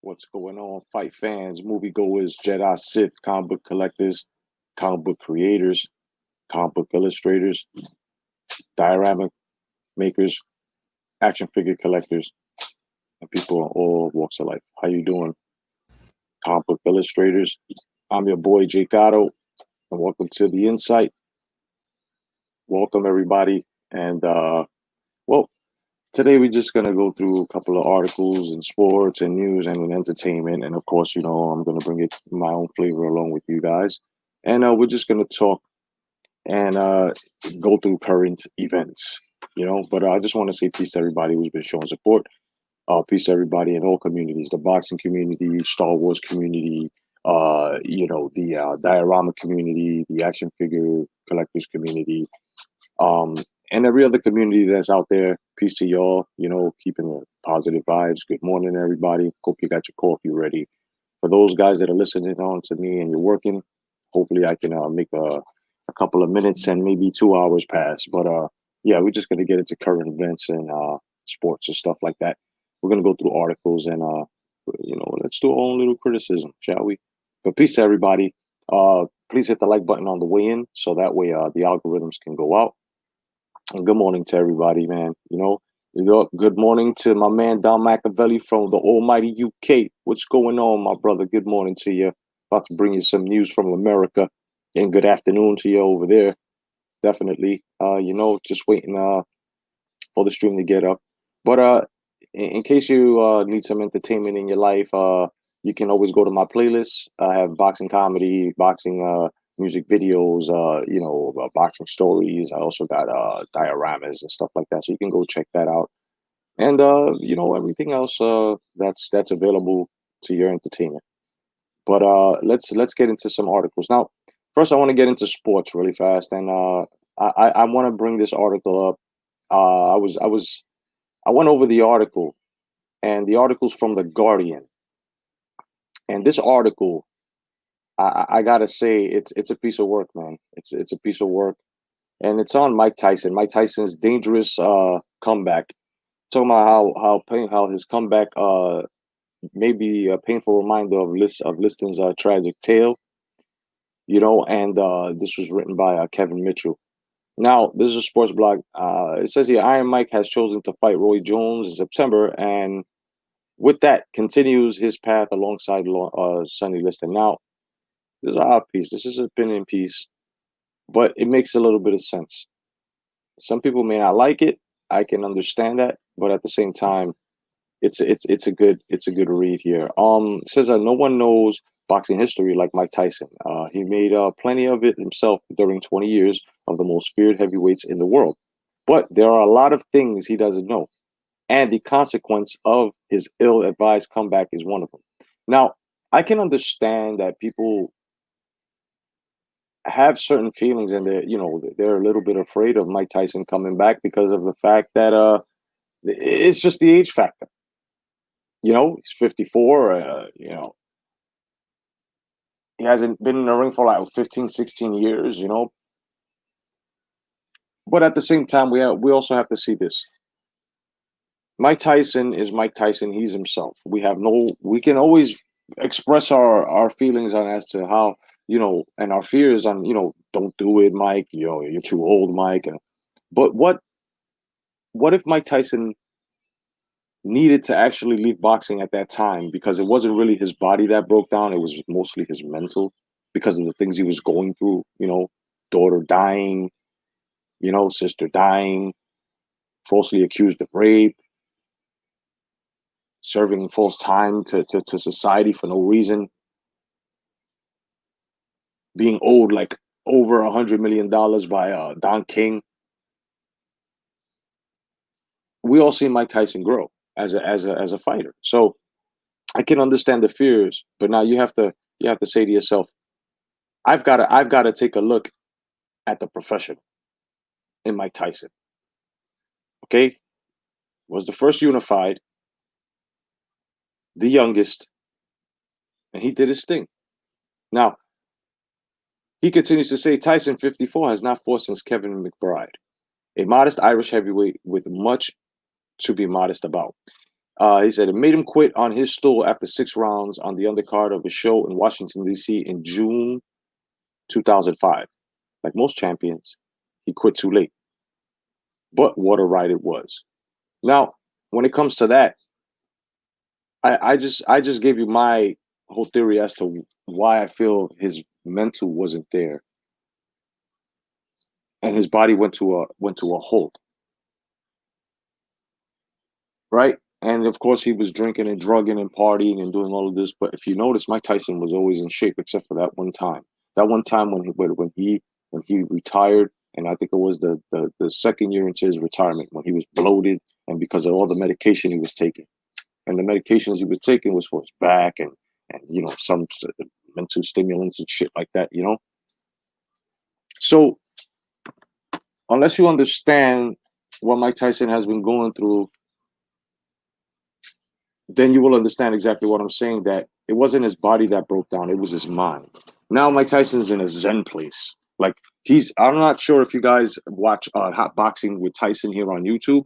What's going on, fight fans, moviegoers, Jedi, Sith, comic book collectors, comic book creators, comic book illustrators, diorama makers, action figure collectors, and people in all walks of life. How you doing, comic book illustrators? I'm your boy Jake Otto, and welcome to the Insight. Welcome everybody, and well, today we're just gonna go through a couple of articles in sports and news and in entertainment, and of course, I'm gonna bring it my own flavor along with you guys, and we're just gonna talk and go through current events. But I just want to say peace to everybody who's been showing support. Peace to everybody in all communities: the boxing community, Star Wars community, the diorama community, the action figure collectors community, um, and every other community that's out there. Peace to y'all. Keeping the positive vibes. Good morning, everybody. Hope you got your coffee ready. For those guys that are listening on to me and you're working, hopefully I can make a couple of minutes and maybe 2 hours pass. But yeah, we're just gonna get into current events and sports and stuff like that. We're gonna go through articles and let's do our own little criticism, shall we? But peace to everybody. Please hit the like button on the way in, so that way the algorithms can go out. And good morning to everybody, man. Good morning to my man Don Machiavelli from the almighty UK. What's going on, my brother? Good morning to you. About to bring you some news from America. And good afternoon to you over there. Definitely. Just waiting for the stream to get up. But in case you need some entertainment in your life, you can always go to my playlist. I have boxing comedy, boxing music videos, boxing stories. I also got dioramas and stuff like that. So you can go check that out. And everything else that's available to your entertainment. But let's get into some articles. Now, first I want to get into sports really fast, and I want to bring this article up. I went over the article, and the article's from The Guardian. And this article, I gotta say, it's a piece of work, man. It's a piece of work, and it's on Mike Tyson. Mike Tyson's dangerous comeback. Talking about how his comeback may be a painful reminder of Liston's tragic tale. And this was written by Kevin Mitchell. Now, this is a sports blog. It says here, Iron Mike has chosen to fight Roy Jones in September, and with that, continues his path alongside Sonny Liston. Now, this is an odd piece. This is an opinion piece, but it makes a little bit of sense. Some people may not like it. I can understand that, but at the same time, it's a good read here. It says no one knows boxing history like Mike Tyson. He made plenty of it himself during 20 years of the most feared heavyweights in the world. But there are a lot of things he doesn't know, and the consequence of his ill-advised comeback is one of them. Now, I can understand that people have certain feelings, and they're a little bit afraid of Mike Tyson coming back because of the fact that it's just the age factor. He's 54. He hasn't been in the ring for like 15, 16 years, But at the same time, we also have to see this. Mike Tyson is Mike Tyson. He's himself. We can always express our feelings on as to how, and our fears on, don't do it, Mike. You're too old, Mike. But what if Mike Tyson needed to actually leave boxing at that time, because it wasn't really his body that broke down, it was mostly his mental, because of the things he was going through, daughter dying, sister dying, falsely accused of rape, serving false time to society for no reason, being owed like over $100 million by Don King. We all see Mike Tyson grow as a fighter. So I can understand the fears, but now you have to say to yourself, I've got to take a look at the professional in Mike Tyson. Okay, was the first unified, the youngest, and he did his thing. Now he continues to say Tyson, 54, has not fought since Kevin McBride, a modest Irish heavyweight with much to be modest about. He said it made him quit on his stool after 6 rounds on the undercard of a show in Washington, D.C. in June 2005. Like most champions, he quit too late. But what a ride it was. Now, when it comes to that, I just gave you my whole theory as to why I feel his mental wasn't there and his body went to a halt, right? And of course, he was drinking and drugging and partying and doing all of this. But if you notice, Mike Tyson was always in shape, except for that one time. That one time when he retired, and I think it was the second year into his retirement when he was bloated and because of all the medication he was taking, and the medications he was taking was for his back and some mental stimulants and shit like that. So unless you understand what Mike Tyson has been going through, then you will understand exactly what I'm saying, that it wasn't his body that broke down, it was his mind. Now Mike Tyson's in a zen place. Like I'm not sure if you guys watch Hot Boxing with Tyson here on YouTube,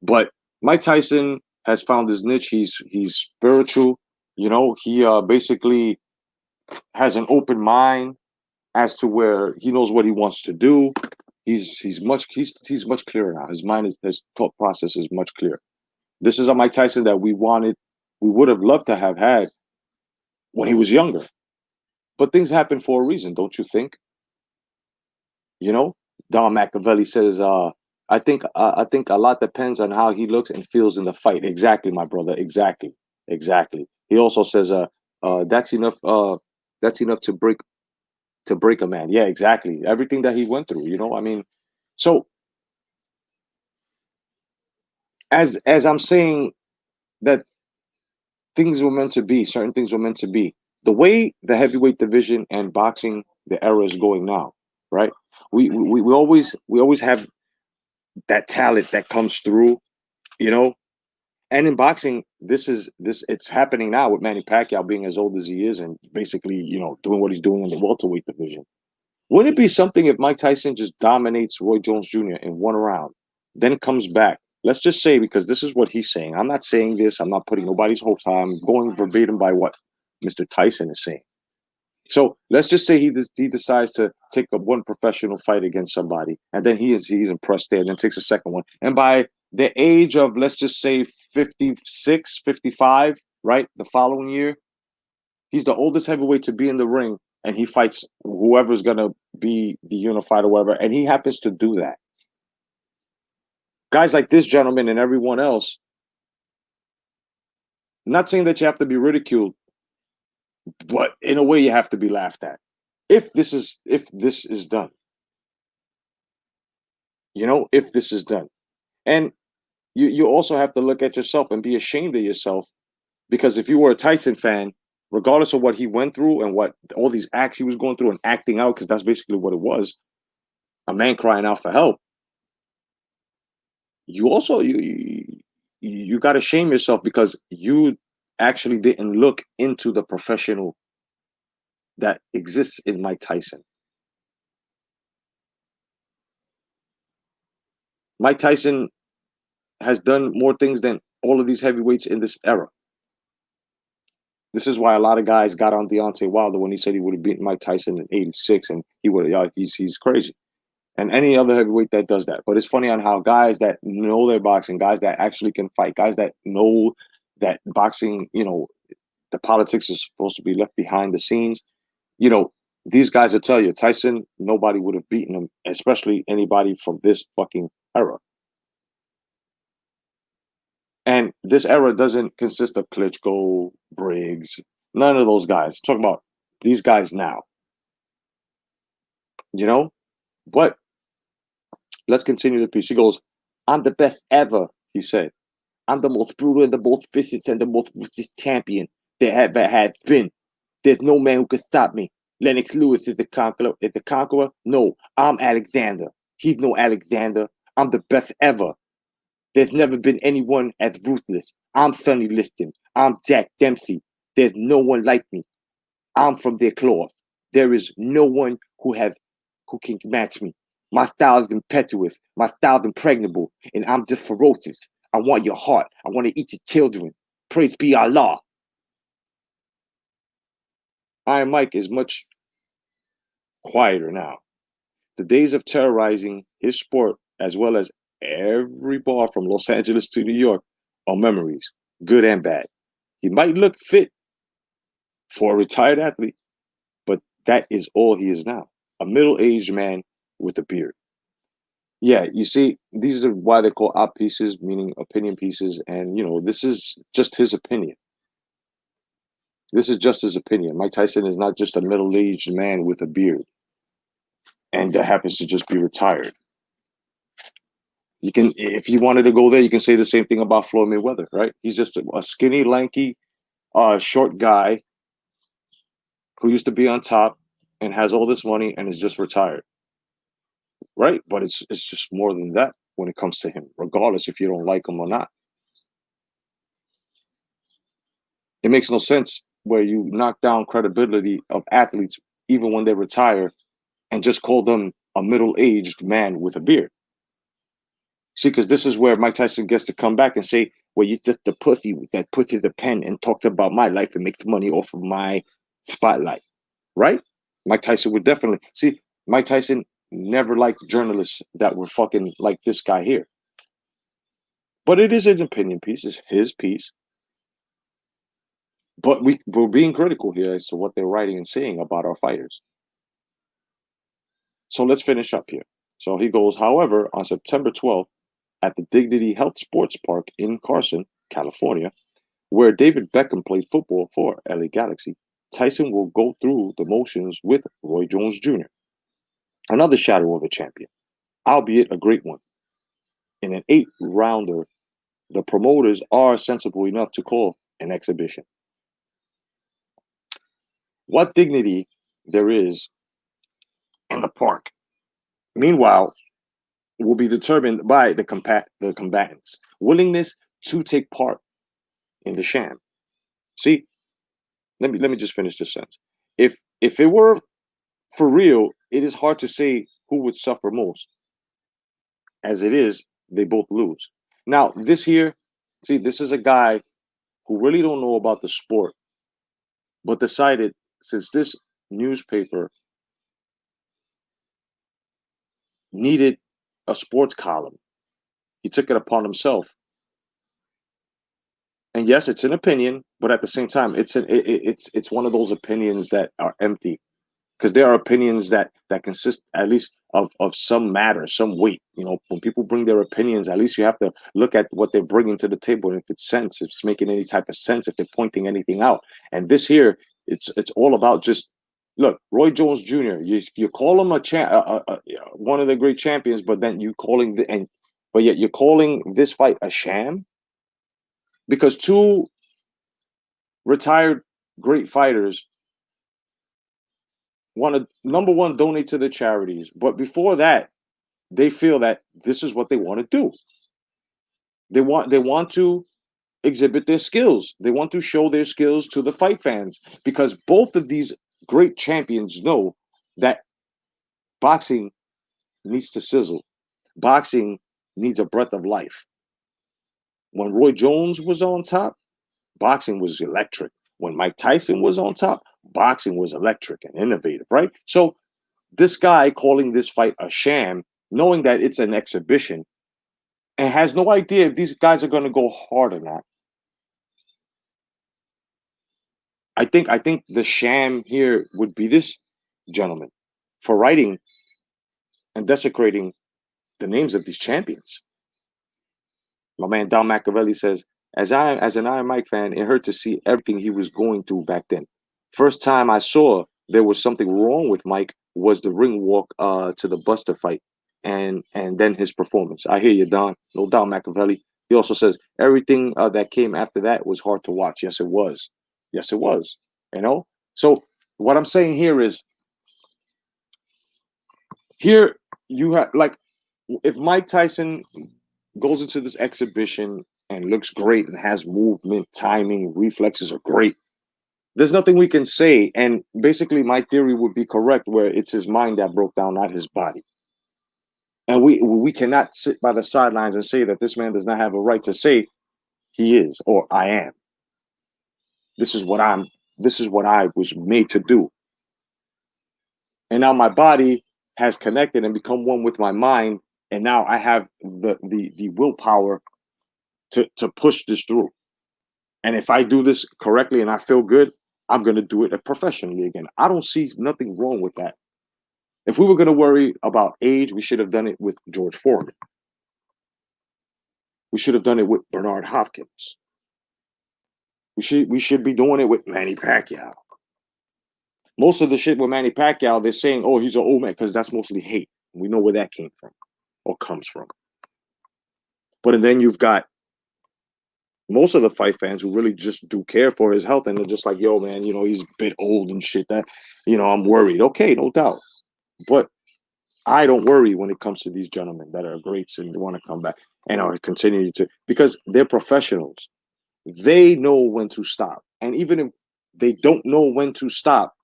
but Mike Tyson has found his niche. He's spiritual. He basically has an open mind as to where he knows what he wants to do. He's much clearer now. His thought process is much clearer. This is a Mike Tyson that we would have loved to have had when he was younger. But things happen for a reason, don't you think? You know, Don Machiavelli says, I think a lot depends on how he looks and feels in the fight. Exactly, my brother. Exactly, exactly. He also says, that's enough. That's enough to break a man. Yeah, exactly. Everything that he went through. I mean, so as I'm saying that things were meant to be, certain things were meant to be. The way the heavyweight division and boxing, the era is going now, right? We always have that talent that comes through, you know. And in boxing, this it's happening now with Manny Pacquiao being as old as he is and basically, doing what he's doing in the welterweight division. Wouldn't it be something if Mike Tyson just dominates Roy Jones Jr. in one round, then comes back? Let's just say, because this is what he's saying. I'm not saying this. I'm not putting nobody's hopes on. I'm going verbatim by what Mr. Tyson is saying. So let's just say he decides to take up one professional fight against somebody, and then he's impressed there, and then takes a second one. And by the age of, let's just say, 56, 55, right, the following year, he's the oldest heavyweight to be in the ring, and he fights whoever's gonna be the unified or whatever, and he happens to do that. Guys like this gentleman and everyone else, not saying that you have to be ridiculed, but in a way you have to be laughed at. If this is done, if this is done. And you also have to look at yourself and be ashamed of yourself, because if you were a Tyson fan, regardless of what he went through and what all these acts he was going through and acting out, because that's basically what it was, a man crying out for help. You also you got to shame yourself because you actually didn't look into the professional that exists in Mike Tyson. Mike Tyson has done more things than all of these heavyweights in this era. This is why a lot of guys got on Deontay Wilder when he said he would have beaten Mike Tyson in '86, and he would have. He's crazy. And any other heavyweight that does that. But it's funny on how guys that know their boxing, guys that actually can fight, guys that know that boxing, the politics is supposed to be left behind the scenes. You know, these guys will tell you, Tyson, nobody would have beaten him, especially anybody from this fucking era. And this era doesn't consist of Klitschko, Briggs, none of those guys. Talk about these guys now, you know? But let's continue the piece. He goes, I'm the best ever, he said. I'm the most brutal and the most vicious and the most vicious champion there ever has been. There's no man who can stop me. Lennox Lewis is the conqueror. Is the conqueror? No, I'm Alexander. He's no Alexander. I'm the best ever. There's never been anyone as ruthless. I'm Sonny Liston. I'm Jack Dempsey. There's no one like me. I'm from their cloth. There is no one who can match me. My style is impetuous. My style is impregnable, and I'm just ferocious. I want your heart. I want to eat your children. Praise be Allah. Iron Mike is much quieter now. The days of terrorizing his sport, as well as every bar from Los Angeles to New York, are memories, good and bad. He might look fit for a retired athlete, but that is all he is now, a middle-aged man with a beard. Yeah, you see, these are why they're called op pieces, meaning opinion pieces. And, this is just his opinion. This is just his opinion. Mike Tyson is not just a middle-aged man with a beard and that happens to just be retired. You can, if you wanted to go there, you can say the same thing about Floyd Mayweather, right? He's just a skinny, lanky, short guy who used to be on top and has all this money and is just retired, right? But it's just more than that when it comes to him, regardless if you don't like him or not. It makes no sense where you knock down credibility of athletes even when they retire and just call them a middle-aged man with a beard. See, because this is where Mike Tyson gets to come back and say, well, you took the pussy that put you the pen and talked about my life and make money off of my spotlight, right? Mike Tyson would definitely see. Mike Tyson never liked journalists that were fucking like this guy here. But it is an opinion piece. It's his piece. But we're being critical here as to what they're writing and saying about our fighters. So let's finish up here. So he goes, however, on September 12th, at the Dignity Health Sports Park in Carson, California, where David Beckham played football for LA Galaxy, Tyson will go through the motions with Roy Jones Jr., another shadow of a champion, albeit a great one. In an 8-rounder, the promoters are sensible enough to call an exhibition. What dignity there is in the park, meanwhile, will be determined by the combatants' willingness to take part in the sham. See, let me just finish this sentence. If it were for real, it is hard to say who would suffer most. As it is, they both lose. Now, this here, see, this is a guy who really don't know about the sport, but decided since this newspaper needed a sports column, he took it upon himself. And yes, it's an opinion, but at the same time, it's one of those opinions that are empty, because there are opinions that consist at least of some matter, some weight. When people bring their opinions, at least you have to look at what they're bringing to the table, and if it's sense, if it's making any type of sense, if they're pointing anything out. And this here, it's all about just look. Roy Jones Jr. You call him one of the great champions, but then but yet you're calling this fight a sham because two retired great fighters want to, number one, donate to the charities, but before that, they feel that this is what they want to do. They want to exhibit their skills. They want to show their skills to the fight fans, because both of these great champions know that boxing needs to sizzle. Boxing needs a breath of life. When Roy Jones was on top, boxing was electric. When Mike Tyson was on top, boxing was electric and innovative, right? So this guy calling this fight a sham, knowing that it's an exhibition, and has no idea if these guys are going to go hard or not. I think the sham here would be this gentleman for writing and desecrating the names of these champions. My man Don Machiavelli says, as an Iron Mike fan, it hurt to see everything he was going through back then. First time I saw there was something wrong with Mike was the ring walk to the Buster fight, and then his performance. I hear you, Don. No doubt, Machiavelli. He also says everything that came after that was hard to watch. Yes, it was. Yes, it was. So what I'm saying here is, here you have, like, if Mike Tyson goes into this exhibition and looks great and has movement, timing, reflexes are great, there's nothing we can say. And basically my theory would be correct, where it's his mind that broke down, not his body. And we cannot sit by the sidelines and say that this man does not have a right to say he is or I am. This is what I'm. This is what I was made to do. And now my body has connected and become one with my mind, and now I have the willpower to push this through. And if I do this correctly and I feel good, I'm going to do it professionally again. I don't see nothing wrong with that. If we were going to worry about age, we should have done it with George Foreman. We should have done it with Bernard Hopkins. We should be doing it with Manny Pacquiao. Most of the shit with Manny Pacquiao, they're saying, "Oh, he's an old man," because that's mostly hate. We know where that came from or comes from. But then you've got most of the fight fans who really just do care for his health, and they're just like, "Yo, man, he's a bit old and shit. That, I'm worried." Okay, no doubt. But I don't worry when it comes to these gentlemen that are greats and want to come back and are continuing to, because they're professionals. They know when to stop. And even if they don't know when to stop,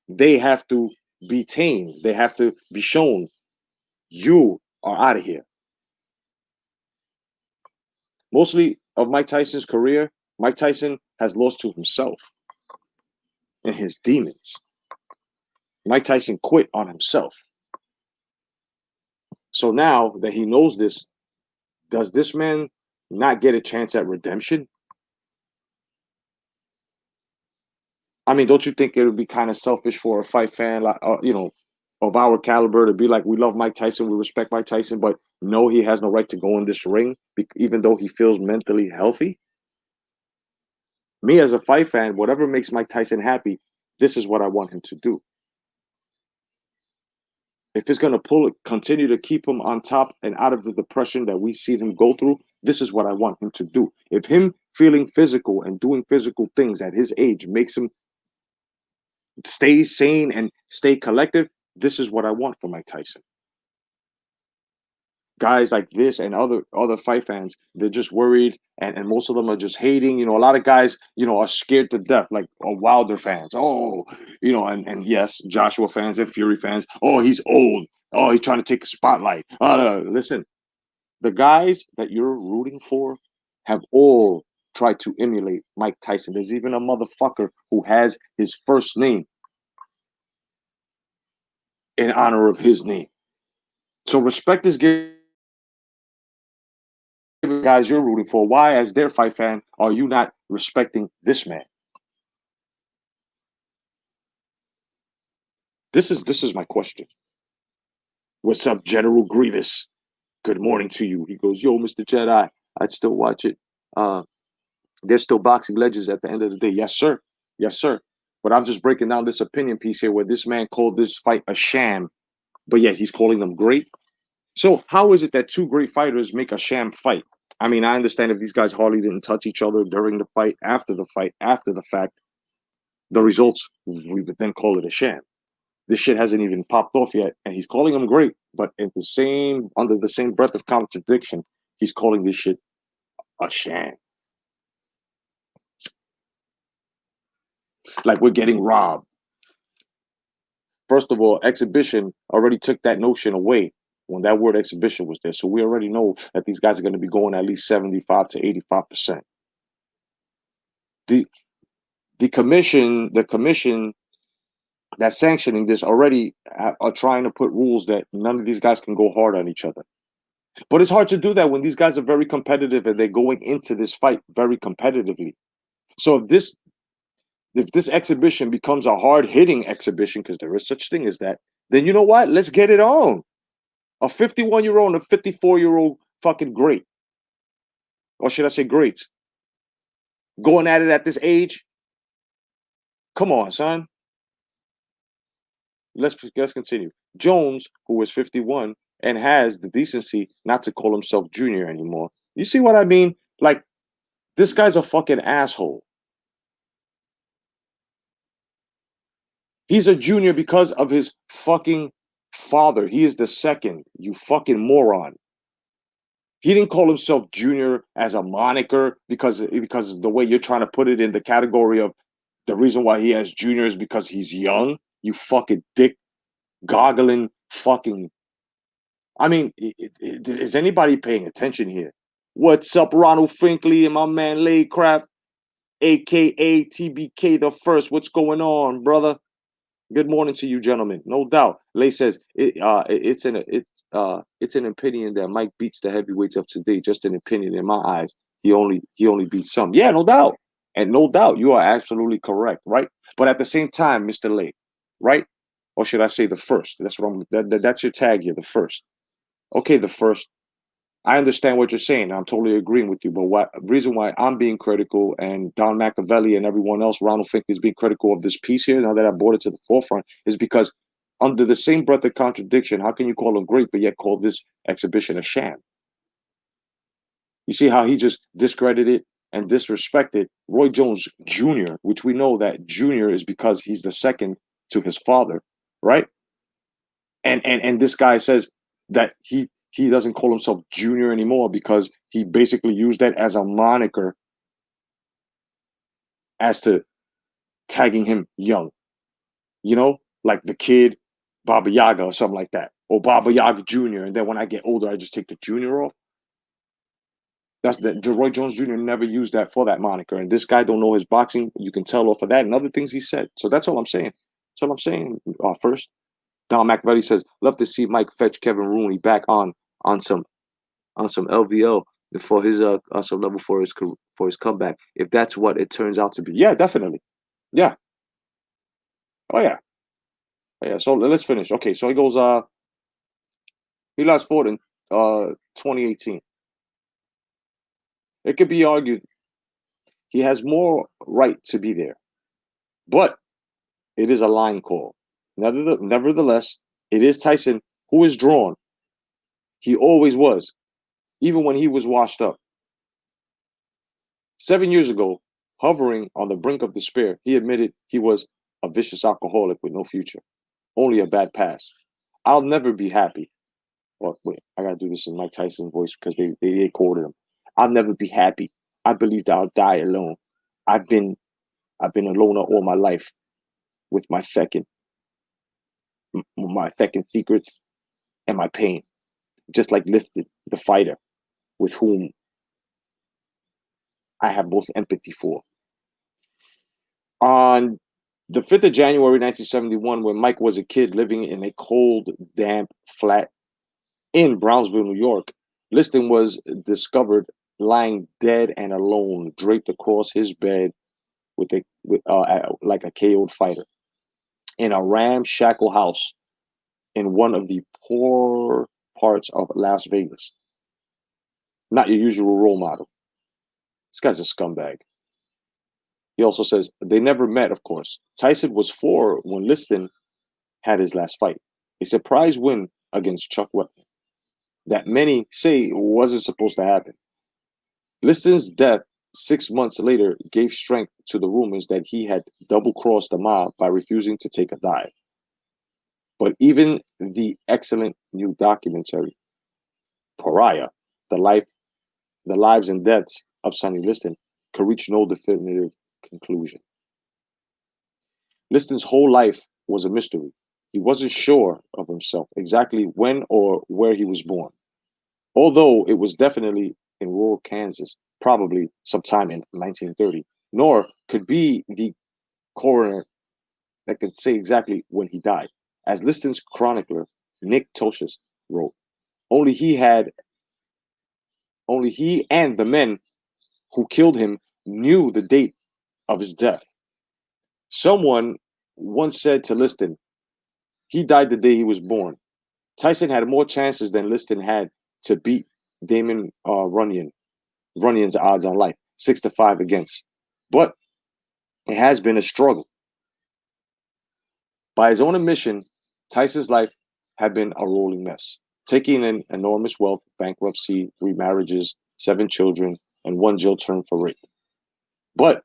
they have to be tamed. They have to be shown, you are out of here. Mostly of Mike Tyson's career, Mike Tyson has lost to himself and his demons. Mike Tyson quit on himself. So now that he knows this, does this man not get a chance at redemption? I mean, don't you think it would be kind of selfish for a fight fan, like of our caliber, to be like, we love Mike Tyson, we respect Mike Tyson, but no, he has no right to go in this ring, even though he feels mentally healthy? Me as a fight fan, whatever makes Mike Tyson happy, this is what I want him to do. If it's going to continue to keep him on top and out of the depression that we see him go through, this is what I want him to do. If him feeling physical and doing physical things at his age makes him stay sane and stay collective, this is what I want for Mike Tyson. Guys like this and other fight fans, they're just worried, and most of them are just hating. A lot of guys, are scared to death, like Wilder fans. Oh, and yes, Joshua fans and Fury fans. Oh, he's old. Oh, he's trying to take a spotlight. Listen, the guys that you're rooting for have all tried to emulate Mike Tyson. There's even a motherfucker who has his first name in honor of his name. So respect is given. Guys you're rooting for, why, as their fight fan, are you not respecting this man? This is my question. What's up, General Grievous? Good morning to you. He goes, yo, Mr. Jedi, I'd still watch it. There's still boxing legends at the end of the day. Yes, sir. Yes, sir. But I'm just breaking down this opinion piece here where this man called this fight a sham, but yet he's calling them great. So how is it that two great fighters make a sham fight? I mean, I understand if these guys hardly didn't touch each other during the fight, after the fact, the results, we would then call it a sham. This shit hasn't even popped off yet, and he's calling them great, but under the same breath of contradiction, he's calling this shit a sham. Like we're getting robbed. First of all, exhibition already took that notion away when that word exhibition was there. So we already know that these guys are going to be going at least 75 to 85%. The commission that's sanctioning this already are trying to put rules that none of these guys can go hard on each other. But it's hard to do that when these guys are very competitive and they're going into this fight very competitively. So if this exhibition becomes a hard-hitting exhibition, because there is such thing as that, then you know what? Let's get it on. A 51-year-old and a 54-year-old fucking great. Or should I say greats? Going at it at this age? Come on, son. Let's continue. Jones, who is 51 and has the decency not to call himself junior anymore. You see what I mean? Like, this guy's a fucking asshole. He's a junior because of his fucking father. He is the second, you fucking moron. He didn't call himself junior as a moniker because of the way you're trying to put it in the category of the reason why he has junior is because he's young. You fucking dick goggling fucking. I mean, is anybody paying attention here? What's up, Ronald Finkley and my man Laycraft, aka TBK the First? What's going on, brother? Good morning to you, gentlemen. No doubt. Lay says it's an opinion that Mike beats the heavyweights of today. Just an opinion in my eyes. He only beats some. Yeah, no doubt. And no doubt, you are absolutely correct, right? But at the same time, Mr. Lay, right? Or should I say the first? That's what that's your tag here, the first. Okay, the first. I understand what you're saying. I'm totally agreeing with you. But what reason why I'm being critical and Don Machiavelli and everyone else, Ronald Fink, is being critical of this piece here, now that I brought it to the forefront, is because under the same breath of contradiction, how can you call him great, but yet call this exhibition a sham? You see how he just discredited and disrespected Roy Jones Jr., which we know that Jr. is because he's the second to his father, right? And this guy says that he doesn't call himself Junior anymore because he basically used that as a moniker as to tagging him young, like the kid Baba Yaga or something like that, or Baba Yaga Jr. And then when I get older, I just take the Junior off. That's the Roy Jones Jr. never used that for that moniker, and this guy don't know his boxing. You can tell off of that and other things he said. So that's all I'm saying. That's all I'm saying. First, Don Machiavelli says, "Love to see Mike fetch Kevin Rooney back on some LVL for his some level for his comeback. If that's what it turns out to be, yeah, definitely, yeah, oh yeah, oh, yeah." So let's finish. Okay, so he goes. He last fought in 2018. It could be argued he has more right to be there, but it is a line call. Nevertheless, it is Tyson who is drawn. He always was, even when he was washed up. 7 years ago, hovering on the brink of despair, he admitted he was a vicious alcoholic with no future, only a bad past. I'll never be happy. Well, wait, I gotta do this in Mike Tyson's voice because they quoted him. I'll never be happy. I believe that I'll die alone. I've been I've been a loner all my life with my second secrets and my pain, just like Listed, the fighter, with whom I have both empathy for. On the 5th of January 1971, when Mike was a kid living in a cold, damp flat in Brownsville, New York, Liston was discovered lying dead and alone, draped across his bed like a KO'd fighter in a ramshackle house in one of the poor parts of Las Vegas. Not your usual role model. This guy's a scumbag. He also says they never met, of course. Tyson was 4 when Liston had his last fight, a surprise win against Chuck Wepner that many say wasn't supposed to happen. Liston's death 6 months later gave strength to the rumors that he had double-crossed the mob by refusing to take a dive. But even the excellent new documentary, Pariah, the lives and deaths of Sonny Liston, could reach no definitive conclusion. Liston's whole life was a mystery. He wasn't sure of himself exactly when or where he was born, although it was definitely in rural Kansas, probably sometime in 1930, nor could be the coroner that could say exactly when he died. As Liston's chronicler, Nick Tosches, wrote, only he and the men who killed him knew the date of his death. Someone once said to Liston, he died the day he was born. Tyson had more chances than Liston had to beat Damon Runyon's odds on life, 6-5 against. But it has been a struggle. By his own admission, Tyson's life had been a rolling mess, taking in enormous wealth, bankruptcy, 3 marriages, 7 children, and 1 jail term for rape. But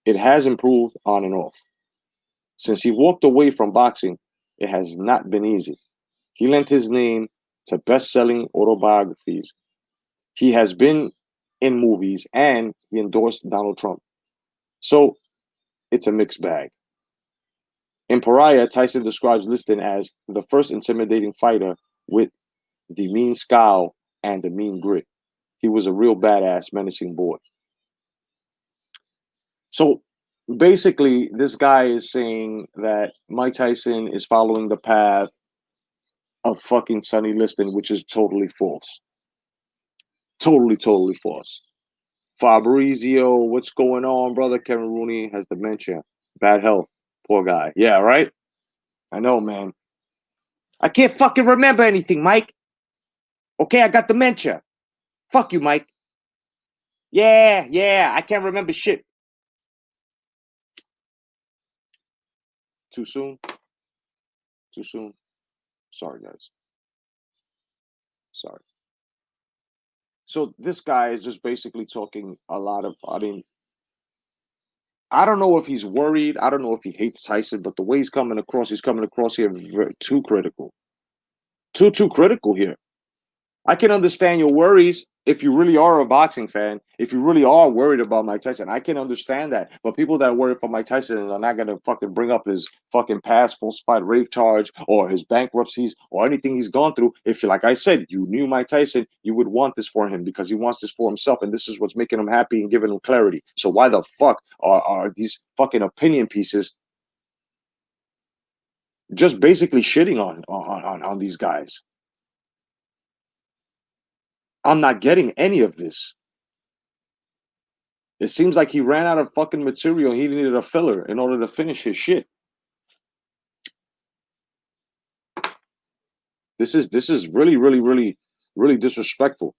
it has improved on and off. Since he walked away from boxing, it has not been easy. He lent his name to best-selling autobiographies. He has been in movies and he endorsed Donald Trump. So it's a mixed bag. In Pariah, Tyson describes Liston as the first intimidating fighter with the mean scowl and the mean grit. He was a real badass, menacing boy. So basically, this guy is saying that Mike Tyson is following the path of fucking Sonny Liston, which is totally false. Totally, totally false. Fabrizio, what's going on, brother? Kevin Rooney has dementia. Bad health. Poor guy. Yeah, right? I know, man. I can't fucking remember anything, Mike. Okay, I got dementia. Fuck you, Mike. Yeah, I can't remember shit. Too soon? Too soon? Sorry, guys. Sorry. So this guy is just basically talking a lot of, I mean, I don't know if he's worried. I don't know if he hates Tyson, but the way he's coming across here too critical. Too critical here. I can understand your worries if you really are a boxing fan. If you really are worried about Mike Tyson, I can understand that. But people that worry for Mike Tyson are not gonna fucking bring up his fucking past falsified rape charge or his bankruptcies or anything he's gone through. If, like I said, you knew Mike Tyson, you would want this for him because he wants this for himself, and this is what's making him happy and giving him clarity. So why the fuck are these fucking opinion pieces just basically shitting on these guys? I'm not getting any of this. It seems like he ran out of fucking material. He needed a filler in order to finish his shit. This is really disrespectful.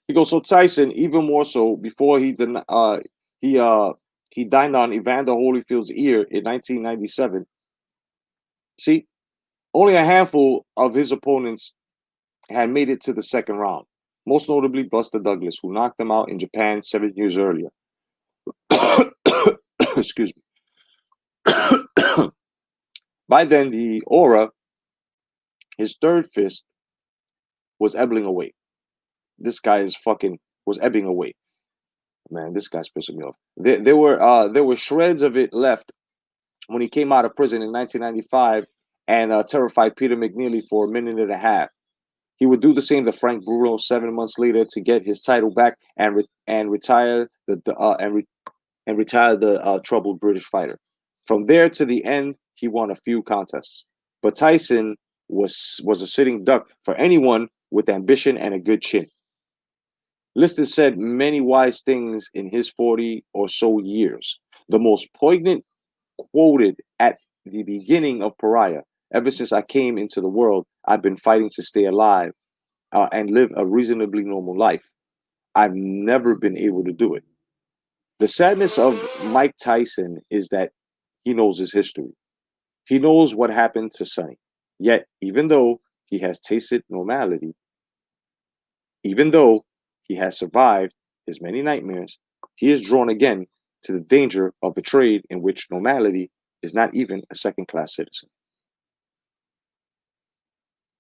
He goes, so Tyson, even more so, before he he dined on Evander Holyfield's ear in 1997. See, only a handful of his opponents had made it to the second round. Most notably Buster Douglas, who knocked him out in Japan 7 years earlier. Excuse me. By then, the aura, his third fist, was ebbing away. This guy is fucking was ebbing away. Man, this guy's pissing me off. There were shreds of it left when he came out of prison in 1995 and terrified Peter McNeely for a minute and a half. He would do the same to Frank Bruno 7 months later to get his title back and retire the troubled British fighter. From there to the end, he won a few contests, but Tyson was a sitting duck for anyone with ambition and a good chin. Liston said many wise things in his 40 or so years. The most poignant quoted at the beginning of Pariah. Ever since I came into the world, I've been fighting to stay alive and live a reasonably normal life. I've never been able to do it. The sadness of Mike Tyson is that he knows his history. He knows what happened to Sonny. Yet, even though he has tasted normality, even though he has survived his many nightmares, he is drawn again to the danger of a trade in which normality is not even a second-class citizen.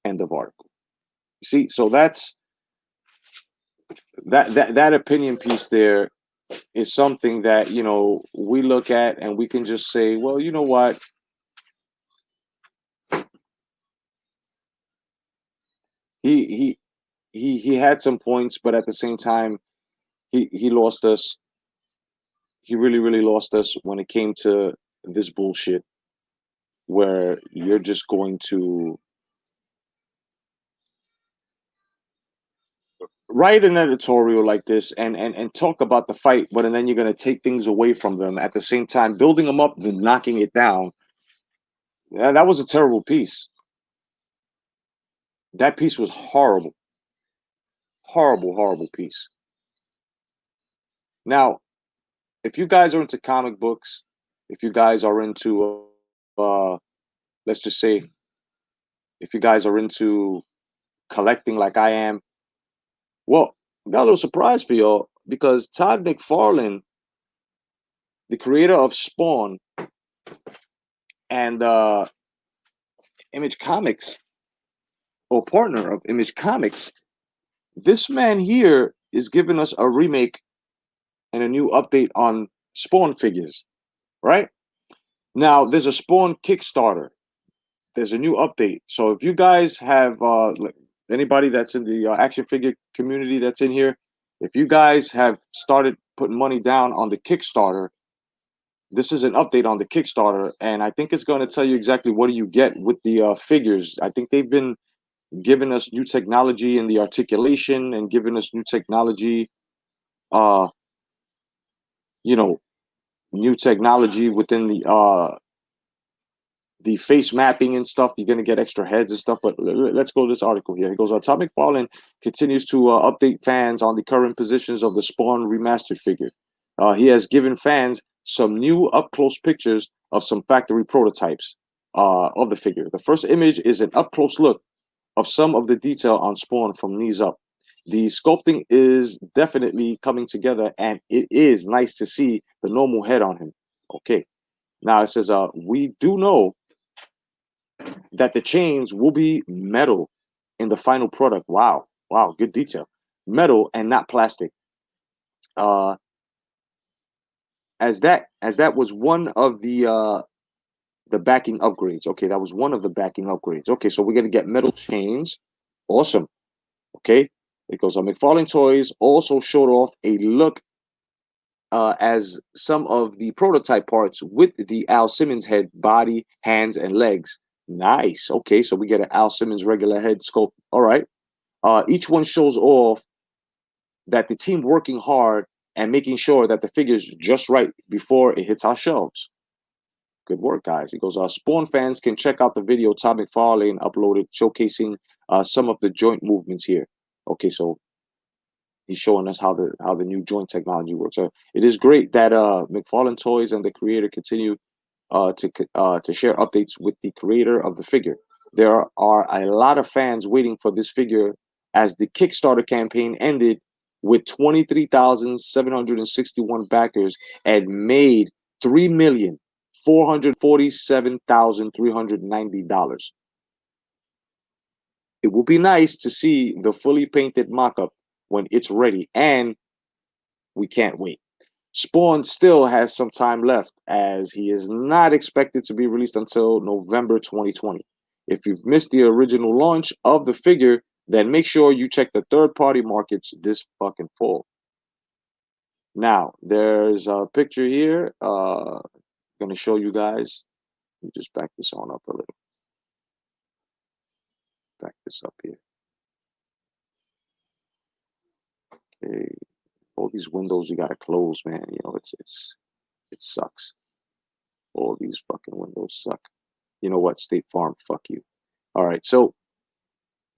End of article. See, so that's that opinion piece there is something that, you know, we look at and we can just say, well, you know what? He he had some points, but at the same time, he lost us. He really lost us when it came to this bullshit where you're just going to write an editorial like this and talk about the fight, but and then you're going to take things away from them at the same time, building them up, then knocking it down. Yeah, that was a terrible piece. That piece was horrible. Horrible piece. Now, if you guys are into comic books, if you guys are into, let's just say, if you guys are into collecting like I am, well, got a little surprise for y'all because Todd McFarlane, the creator of Spawn and Image Comics, or partner of Image Comics, this man here is giving us a remake and a new update on Spawn figures, right? Now there's a Spawn Kickstarter. There's a new update. So if you guys have anybody that's in the action figure community that's in here, if you guys have started putting money down on the Kickstarter, this is an update on the Kickstarter, and I think it's going to tell you exactly what do you get with the figures. I think they've been giving us new technology in the articulation and giving us new technology, uh, you know, new technology within the face mapping and stuff. You're going to get extra heads and stuff. But let's go to this article here. It goes, Atomic Fallen continues to update fans on the current positions of the Spawn remastered figure. He has given fans some new up-close pictures of some factory prototypes of the figure. The first image is an up-close look of some of the detail on Spawn from knees up. The sculpting is definitely coming together, and it is nice to see the normal head on him. Okay. Now it says, we do know that the chains will be metal in the final product. Wow, wow, good detail. Metal and not plastic. Uh, as that was one of the backing upgrades. Okay, that was one of the backing upgrades. Okay, so we're gonna get metal chains. Awesome. Okay, it goes on. McFarlane Toys also showed off a look as some of the prototype parts with the Al Simmons head, body, hands, and legs. Nice. Okay, so we get an Al Simmons regular head sculpt. All right. Each one shows off that the team working hard and making sure that the figure's just right before it hits our shelves. Good work, guys. It goes, Spawn fans can check out the video Todd McFarlane uploaded showcasing some of the joint movements here. Okay, so he's showing us how the new joint technology works. So it is great that McFarlane Toys and the creator continue to share updates with the creator of the figure. There are a lot of fans waiting for this figure as the Kickstarter campaign ended with 23,761 backers and made $3,447,390. It will be nice to see the fully painted mock-up when it's ready, and we can't wait. Spawn still has some time left as he is not expected to be released until November 2020. If you've missed the original launch of the figure, then make sure you check the third-party markets this fucking fall. Now, there's a picture here. Going to show you guys. Let me just back this on up a little. Back this up here. Okay. All these windows you gotta close, man. You know, it sucks. All these fucking windows suck. You know what, State Farm, fuck you. All right, so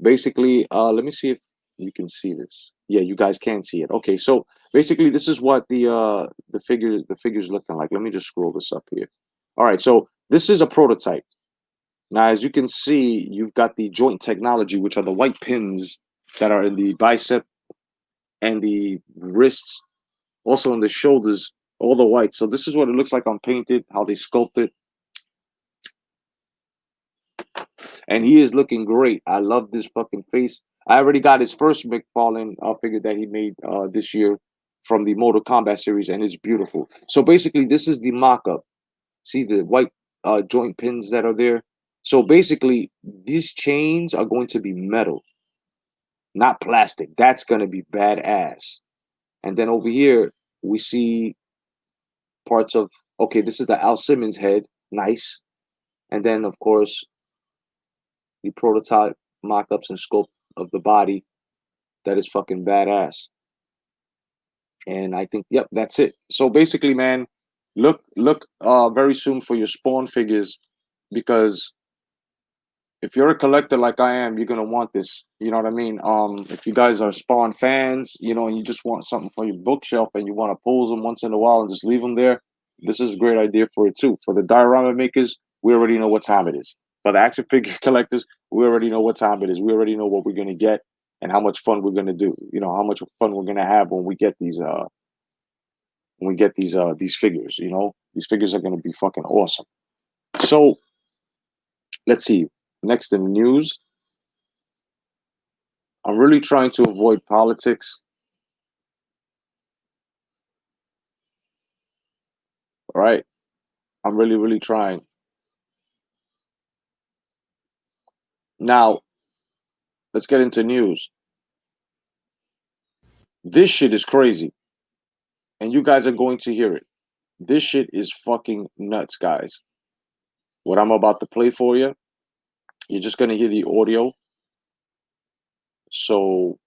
basically, let me see if you can see this. Yeah, you guys can see it. Okay, so basically, this is what the figure's looking like. Let me just scroll this up here. All right, so this is a prototype. Now, as you can see, you've got the joint technology, which are the white pins that are in the bicep and the wrists, also on the shoulders, all the white. So this is what it looks like on painted, how they sculpted. And he is looking great. I love this fucking face. I already got his first McFarlane figure that he made this year from the Mortal Kombat series, and it's beautiful. So basically, this is the mock-up. See the white joint pins that are there? So basically, these chains are going to be metal, not plastic. That's going to be badass. And then over here, we see parts of, okay, this is the Al Simmons head. Nice. And then, of course, the prototype mock-ups and sculpt of the body. That is fucking badass. And I think, yep, that's it. So basically, man, look very soon for your Spawn figures, because if you're a collector like I am, you're gonna want this. You know what I mean? If you guys are Spawn fans, you know, and you just want something for your bookshelf and you want to pose them once in a while and just leave them there, this is a great idea for it too. For the diorama makers, we already know what time it is. For the action figure collectors, we already know what time it is. We already know what we're gonna get and how much fun we're gonna do. You know, how much fun we're gonna have when we get these figures. You know, these figures are gonna be fucking awesome. So let's see. Next in the news, I'm really trying to avoid politics. All right. I'm really, really trying. Now, let's get into news. This shit is crazy. And you guys are going to hear it. This shit is fucking nuts, guys. What I'm about to play for you, you're just going to hear the audio. So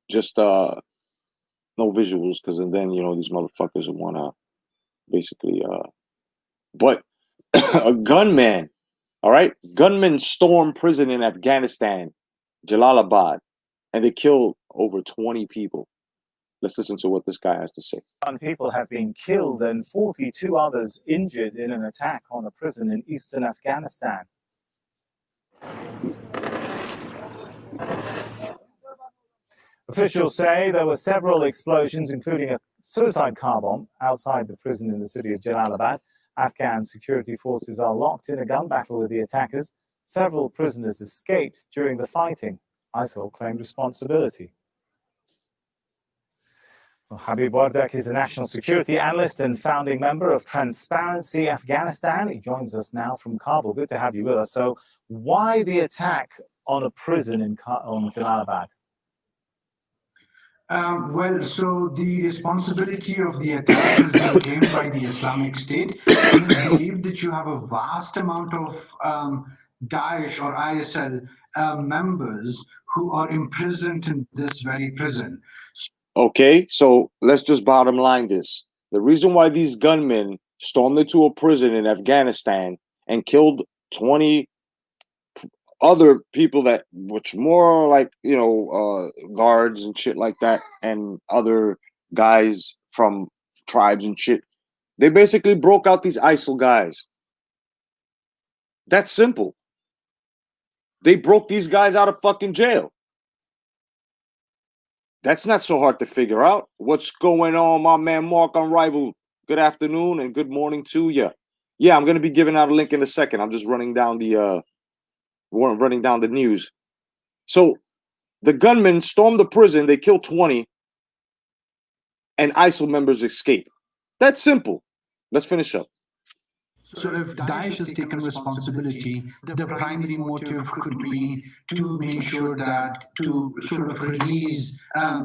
just no visuals, because then these motherfuckers want to basically but a gunman, all right, gunmen storm prison in Afghanistan, Jalalabad, and they killed over 20 people. Let's listen to what this guy has to say. People have been killed and 42 others injured in an attack on a prison in eastern Afghanistan. Officials say there were several explosions, including a suicide car bomb outside the prison in the city of Jalalabad. Afghan security forces are locked in a gun battle with the attackers. Several prisoners escaped during the fighting. ISIL claimed responsibility. Well, Habib Wardak is a national security analyst and founding member of Transparency Afghanistan. He joins us now from Kabul. Good to have you with us. So why the attack on a prison on Jalalabad? Well, so the responsibility of the attack has been claimed by the Islamic State, and it's believed that you have a vast amount of Daesh or ISL members who are imprisoned in this very prison. Okay, so let's just bottom line this. The reason why these gunmen stormed into a prison in Afghanistan and killed 20 other people that, which more like, guards and shit like that, and other guys from tribes and shit. They basically broke out these ISIL guys. That's simple. They broke these guys out of fucking jail. That's not so hard to figure out. What's going on, my man Mark Unrivaled? Good afternoon and good morning to you. Yeah, I'm gonna be giving out a link in a second. I'm just running down the news. So the gunmen stormed the prison, they killed 20, and ISIL members escape. That's simple. Let's finish up. So if Daesh has taken responsibility, the primary motive could be to make sure that to sort of release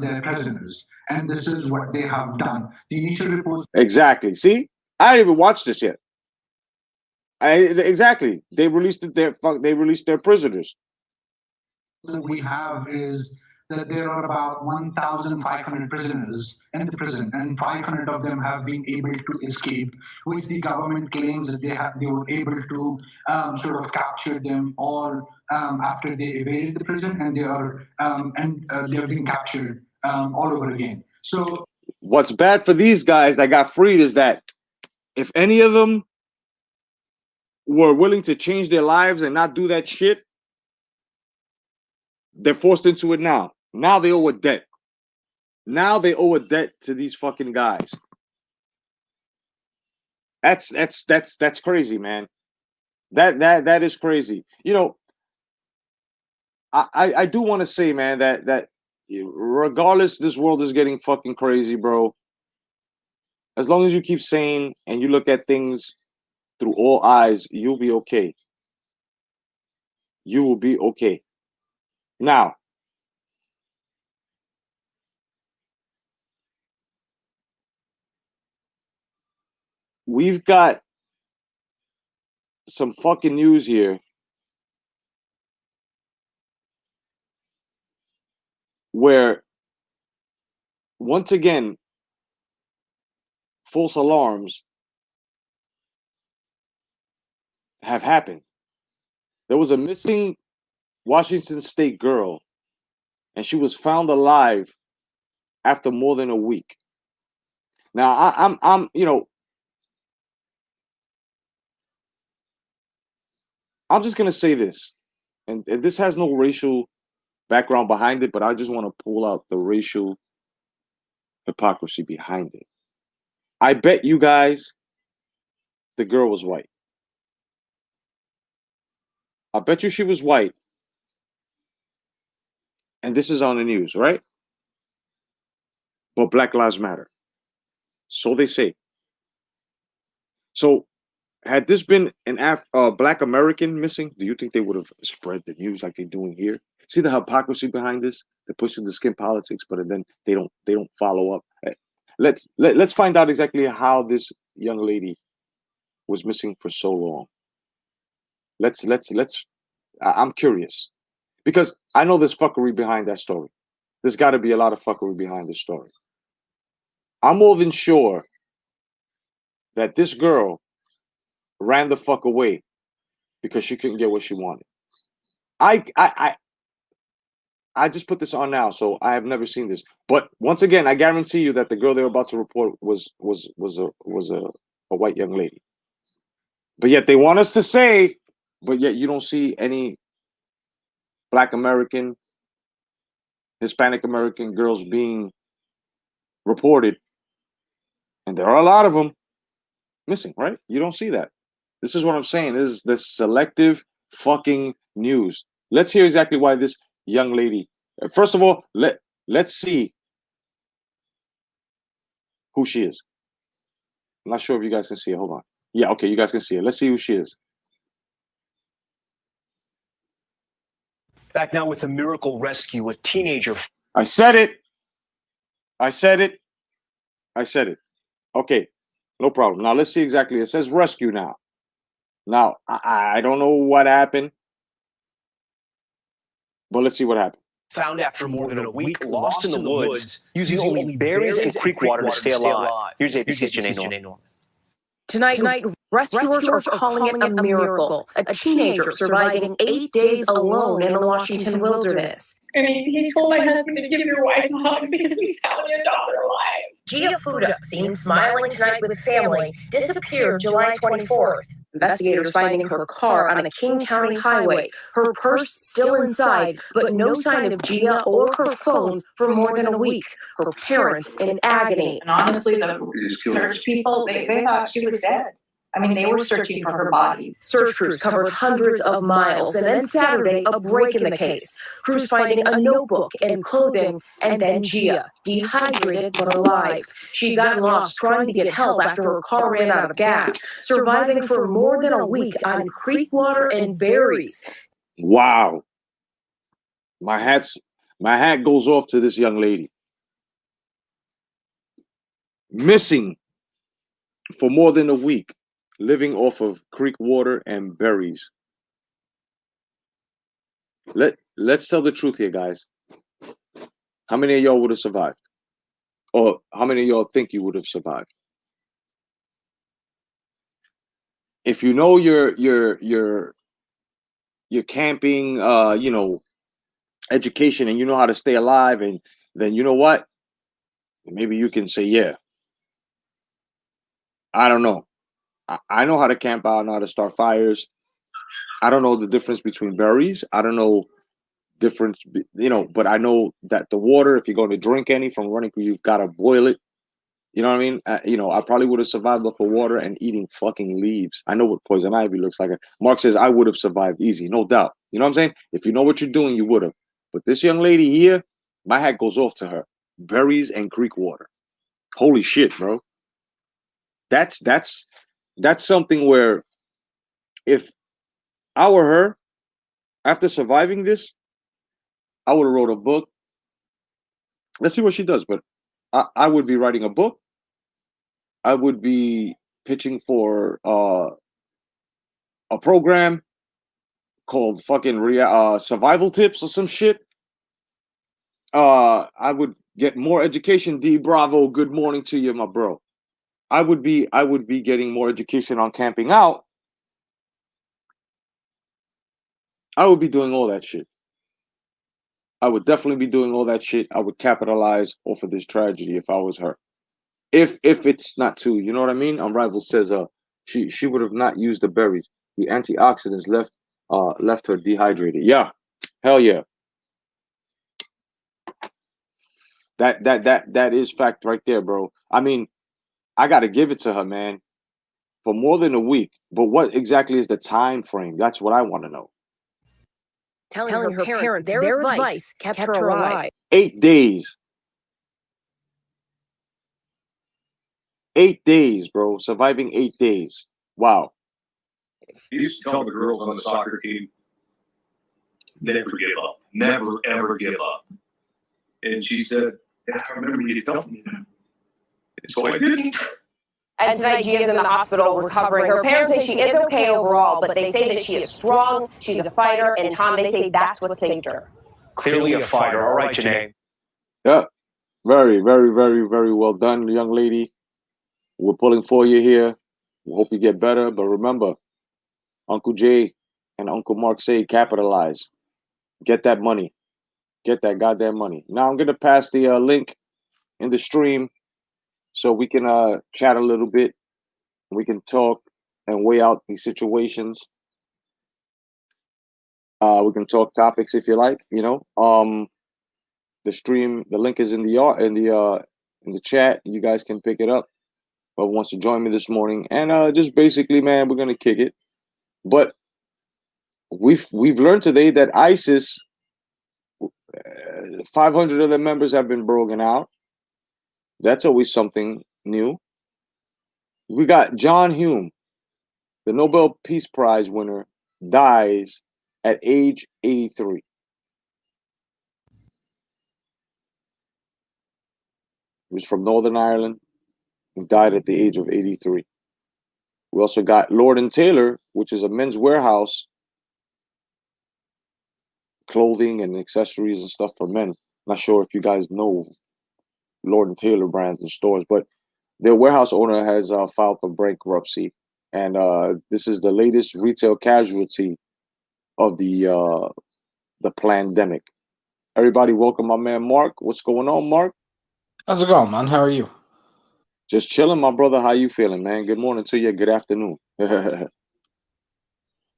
their prisoners. And this is what they have done. The initial reports. Exactly. See, I didn't even watch this yet. Exactly. They released their prisoners. That we have is that there are about 1,500 prisoners in the prison, and 500 of them have been able to escape, which the government claims that they were able to sort of capture them all after they evaded the prison, and they have been captured all over again. So what's bad for these guys that got freed is that if any of them were willing to change their lives and not do that shit, they're forced into it now. Now they owe a debt. Now they owe a debt to these fucking guys. That's crazy, man. That is crazy. I do want to say, man, that regardless, this world is getting fucking crazy, bro. As long as you keep sane and you look at things through all eyes, you'll be okay. You will be okay. Now, we've got some fucking news here where, once again, false alarms have happened. There was a missing Washington State girl, and she was found alive after more than a week. Now, I'm just gonna say this, and this has no racial background behind it, but I just want to pull out the racial hypocrisy behind it. I bet you guys the girl was white. I bet you she was white. And this is on the news, right? But Black Lives Matter. So they say. So had this been an Black American missing, do you think they would have spread the news like they're doing here? See the hypocrisy behind this? They're pushing the skin politics, but then they don't follow up. Let's find out exactly how this young lady was missing for so long. I'm curious because I know there's fuckery behind that story. There's got to be a lot of fuckery behind this story. I'm more than sure that this girl ran the fuck away because she couldn't get what she wanted. I just put this on now, so I have never seen this. But once again, I guarantee you that the girl they were about to report was a white young lady. But yet they want us to say, but yet you don't see any Black American, Hispanic American girls being reported, and there are a lot of them missing, right? You don't see that. This is what I'm saying. This is the selective fucking news. Let's hear exactly why this young lady. First of all, let's see who she is. I'm not sure if you guys can see it. Hold on. Yeah, okay, you guys can see it. Let's see who she is. Back now with a miracle rescue, a teenager. I said it. I said it. I said it. Okay, no problem. Now let's see exactly. It says rescue now. Now, I don't know what happened, but let's see what happened. Found after more than a week, lost in the woods, using only berries and creek water to stay alive. Here's ABC's Janae Norman. Tonight, rescuers are calling it a miracle. A teenager surviving 8 days alone in the Washington wilderness. I mean, he told my husband to give your wife a hug because we found your daughter alive. Gia Fuda, seen smiling tonight with family, disappeared July 24th. Investigators finding her car on a King County highway, her purse still inside, but no sign of Gia or her phone for more than a week. Her parents in agony. And honestly, the search people, they thought she was dead. I mean, they were searching for her body. Search crews covered hundreds of miles, and then Saturday, a break in the case. Crews finding a notebook and clothing, and then Gia, dehydrated but alive. She'd gotten lost trying to get help after her car ran out of gas, surviving for more than a week on creek water and berries. Wow. My hat goes off to this young lady. Missing for more than a week, living off of creek water and berries. Let's tell the truth here, guys. How many of y'all would have survived? Or how many of y'all think you would have survived? If you know your camping education and you know how to stay alive, and then you know what? Maybe you can say, yeah. I don't know. I know how to camp out, I know how to start fires. I don't know the difference between berries. I don't know difference, but I know that the water, if you're going to drink any from running, you've got to boil it. You know what I mean? I probably would have survived off of water and eating fucking leaves. I know what poison ivy looks like. Mark says I would have survived easy, no doubt. You know what I'm saying? If you know what you're doing, you would have. But this young lady here, my hat goes off to her. Berries and creek water. Holy shit, bro. That's something where if I were her, after surviving this, I would have wrote a book. Let's see what she does, but I would be writing a book. I would be pitching for a program called fucking survival tips or some shit. I would get more education. D Bravo, good morning to you, my bro. I would be getting more education on camping out. I would be doing all that shit. I would definitely be doing all that shit. I would capitalize off of this tragedy if I was her. If it's not too, you know what I mean? Unrivaled says she would have not used the berries. The antioxidants left her dehydrated. Yeah. Hell yeah. That is fact right there, bro. I mean, I gotta give it to her, man. For more than a week. But what exactly is the time frame? That's what I want to know. Telling her parents their advice kept her alive. 8 days. 8 days, bro. Surviving 8 days. Wow. He used to tell the girls on the soccer team, never give up. Never, ever give up. And she said, I remember you telling me that. And so I didn't. And tonight, Gia's in the hospital recovering. Her parents say she is okay overall, but they say that she is strong, she's a fighter, and Tom, they say that's what saved her. Clearly a fighter. All right, Janae. Yeah. Very, very, very, very well done, young lady. We're pulling for you here. We hope you get better. But remember, Uncle Jay and Uncle Mark say capitalize. Get that money. Get that goddamn money. Now I'm going to pass the link in the stream so we can chat a little bit. We can talk and weigh out these situations. We can talk topics if you like, you know. The stream, the link is in the chat. You guys can pick it up. Whoever wants to join me this morning, and just basically, man, we're gonna kick it. But we've learned today that ISIS, 500 of their members have been broken out. That's always something new. We got John Hume, the Nobel Peace Prize winner, dies at age 83. He was from Northern Ireland. He died at the age of 83. We also got Lord and Taylor, which is a men's warehouse, clothing and accessories and stuff for men. Not sure if you guys know Lord and Taylor brands and stores, but their warehouse owner has filed for bankruptcy, and this is the latest retail casualty of the pandemic. Everybody, welcome my man Mark. What's going on, Mark? How's it going, man? How are you? Just chilling, my brother. How you feeling, man? Good morning to you. Good afternoon.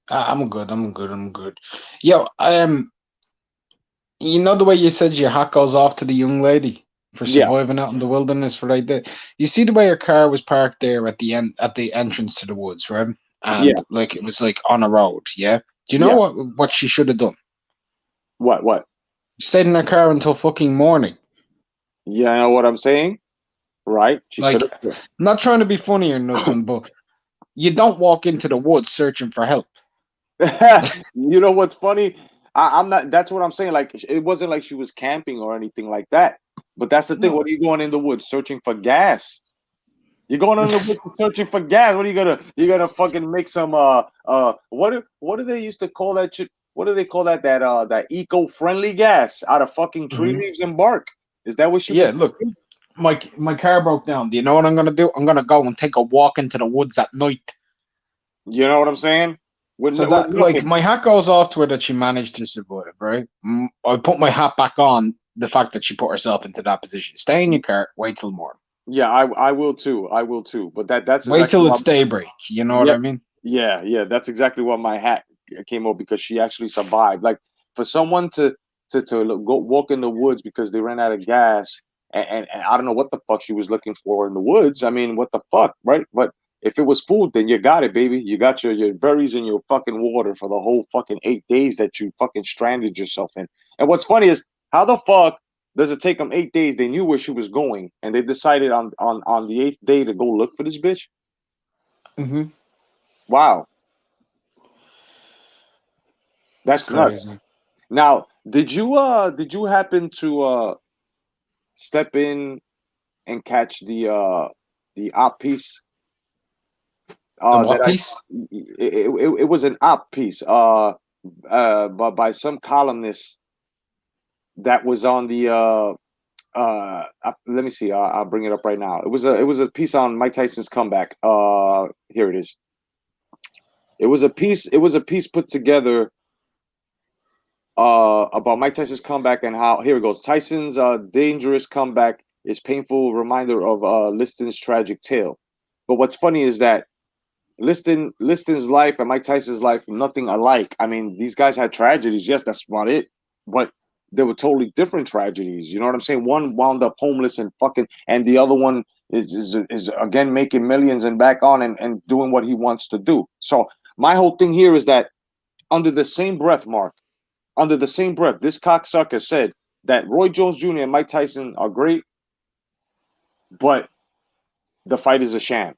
I'm good. I'm good. Yo, you know the way you said your hat goes off to the young lady for Yeah. surviving out in the wilderness for like that. You see the way her car was parked there at the entrance to the woods, right? And Yeah. like it was like on a road. Yeah. Do you know what she should have done? What? Stayed in her car until fucking morning. Yeah, I know what I'm saying, right? She Like, could. not trying to be funny or nothing, but you don't walk into the woods searching for help. You know what's funny? I'm not. That's what I'm saying. Like, it wasn't like she was camping or anything like that. But that's the thing. No. What are you going in the woods searching for gas? You're going in the woods searching for gas. What are you gonna? You gonna fucking make some what do they used to call that shit? What do they call that? That eco-friendly gas out of fucking tree leaves and bark. Is that what she was? Look, my car broke down. Do you know what I'm gonna do? I'm gonna go and take a walk into the woods at night. You know what I'm saying? So that, like, my hat goes off to her that she managed to survive, right? I put my hat back on the fact that she put herself into that position. Stay in your car, wait till morning. Yeah, I will too. I will too. But that's wait exactly till it's daybreak. You know what I mean? Yeah. That's exactly what my hat came up, because she actually survived. Like, for someone to go walk in the woods because they ran out of gas, and I don't know what the fuck she was looking for in the woods. I mean, what the fuck, right? But if it was food, then you got it, baby. You got your berries and your fucking water for the whole fucking 8 days that you fucking stranded yourself in. And what's funny is, how the fuck does it take them 8 days? They knew where she was going, and they decided on the 8th day to go look for this bitch. Mm-hmm. Wow, that's crazy. nuts. Now, did you happen to step in and catch the op piece? The what piece? It was an op piece by some columnist that was on the let me see, I'll bring it up right now. It was a piece on Mike Tyson's comeback. Here it is. It was a piece put together about Mike Tyson's comeback, and how, here it goes. Tyson's dangerous comeback is painful reminder of Liston's tragic tale. But what's funny is that Liston's life and Mike Tyson's life, nothing alike. I mean, these guys had tragedies. Yes, that's about it. But they were totally different tragedies. You know what I'm saying? One wound up homeless and fucking, and the other one is again making millions and back on and doing what he wants to do. So my whole thing here is that, under the same breath, Mark, under the same breath, this cocksucker said that Roy Jones Jr. and Mike Tyson are great, but the fight is a sham.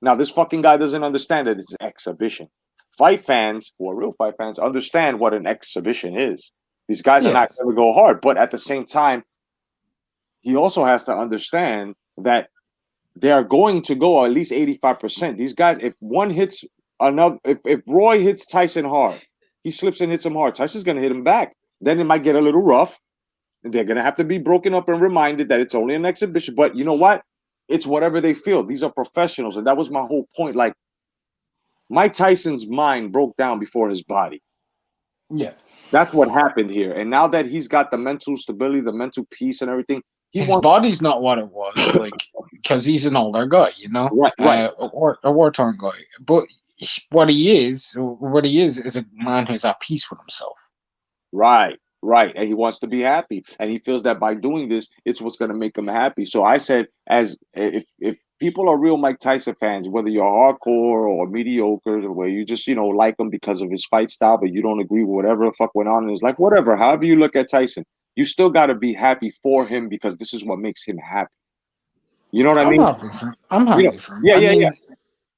Now, this fucking guy doesn't understand that it's an exhibition. Fight fans, who are real fight fans, understand what an exhibition is. These guys are not Yes. going to go hard, but at the same time, he also has to understand that they are going to go at least 85%. These guys, if one hits another, if Roy hits Tyson hard, he slips and hits him hard, Tyson's going to hit him back. Then it might get a little rough. And they're going to have to be broken up and reminded that it's only an exhibition. But you know what? It's whatever they feel. These are professionals. And that was my whole point. Like, Mike Tyson's mind broke down before his body. Yeah. That's what happened here. And now that he's got the mental stability, the mental peace and everything, His body's not what it was, like, because he's an older guy, you know, right. A war-torn guy. But what he is a man who's at peace with himself. Right. And he wants to be happy. And he feels that by doing this, it's what's going to make him happy. So I said, as if people are real Mike Tyson fans, whether you're hardcore or mediocre, or where you just, like him because of his fight style, but you don't agree with whatever the fuck went on in his life, whatever, however you look at Tyson, you still got to be happy for him because this is what makes him happy. You know what I mean? I'm happy for him.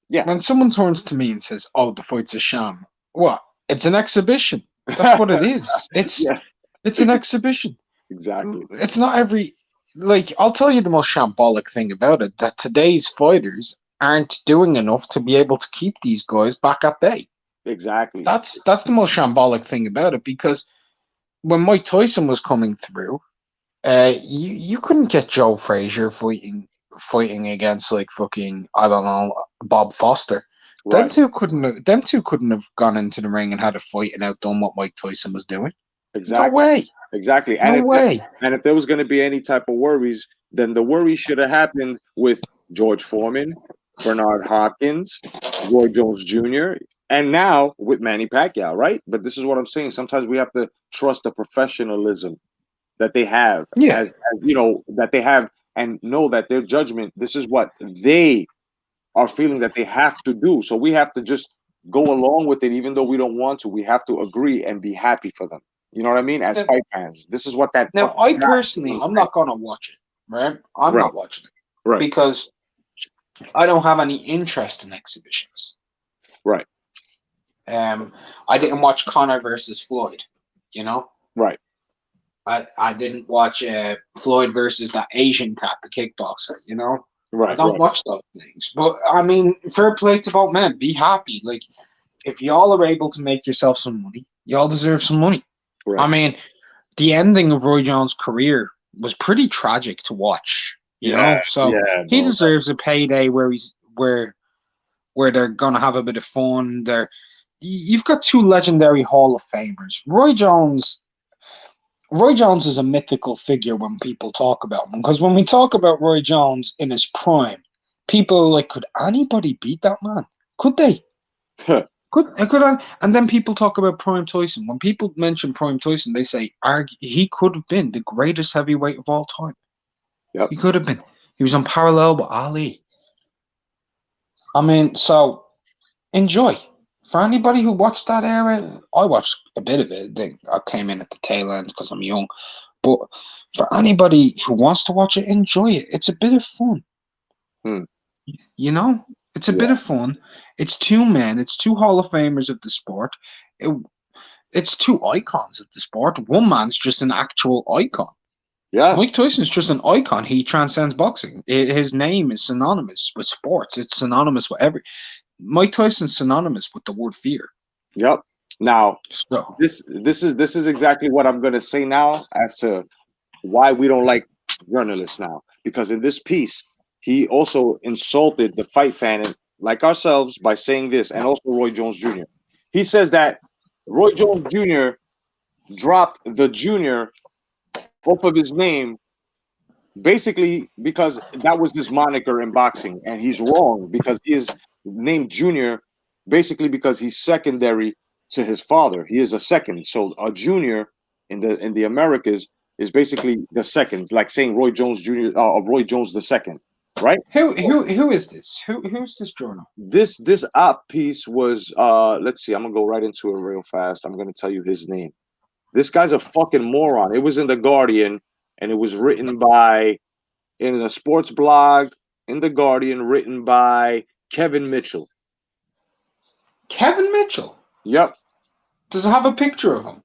Yeah. When someone turns to me and says, "Oh, the fight's a sham," what? It's an exhibition. That's what it is. It's an exhibition. Exactly. It's not every. Like, I'll tell you the most shambolic thing about it: that today's fighters aren't doing enough to be able to keep these guys back at bay. Exactly. That's the most shambolic thing about it, because when Mike Tyson was coming through, you couldn't get Joe Frazier fighting against, like, fucking, I don't know, Bob Foster. Right. Them two couldn't have gone into the ring and had a fight and outdone what Mike Tyson was doing. Exactly. No way. Exactly. No way. And if there was going to be any type of worries, then the worries should have happened with George Foreman, Bernard Hopkins, Roy Jones Jr., and now with Manny Pacquiao, right? But this is what I'm saying. Sometimes we have to trust the professionalism that they have, as that they have, and know that their judgment, this is what they are feeling that they have to do. So we have to just go along with it, even though we don't want to. We have to agree and be happy for them. You know what I mean? As fight fans, this is what that. Now, I personally, I'm not going to watch it, right? I'm not watching it, right? Because I don't have any interest in exhibitions, right? I didn't watch Conor versus Floyd, right? I didn't watch Floyd versus that Asian cat, the kickboxer, Right. I don't watch those things. But I mean, fair play to both men. Be happy. Like, if y'all are able to make yourself some money, y'all deserve some money. Right. I mean, the ending of Roy Jones' career was pretty tragic to watch. You know, so he deserves a payday where they're gonna have a bit of fun. You've got two legendary Hall of Famers. Roy Jones is a mythical figure when people talk about him, because when we talk about Roy Jones in his prime, people are like, could anybody beat that man? Could they? And then people talk about Prime Tyson. When people mention Prime Tyson, they say he could have been the greatest heavyweight of all time. Yep. He could have been. He was on parallel with Ali. I mean, so enjoy. For anybody who watched that era, I watched a bit of it. I came in at the tail end because I'm young. But for anybody who wants to watch it, enjoy it. It's a bit of fun. It's a bit of fun. It's two men. It's two Hall of Famers of the sport. It's two icons of the sport. One man's just an actual icon. Yeah. Mike Tyson's just an icon. He transcends boxing. His name is synonymous with sports. It's synonymous with Mike Tyson's synonymous with the word fear. Yep. Now, this is exactly what I'm going to say now as to why we don't like journalists now. Because in this piece, he also insulted the fight fan like ourselves by saying this, and also Roy Jones Jr. He says that Roy Jones Jr. dropped the junior off of his name basically because that was his moniker in boxing, and he's wrong, because he is named Junior basically because he's secondary to his father. He is a second. So a junior in the Americas is basically the second, like saying Roy Jones Jr. Roy Jones the second, right? Who is this? Who's this journal? This op piece was let's see, I'm gonna go right into it real fast. I'm gonna tell you his name. This guy's a fucking moron. It was in the Guardian, and it was written in a sports blog in The Guardian written by Kevin Mitchell. Kevin Mitchell? Yep. Does it have a picture of him?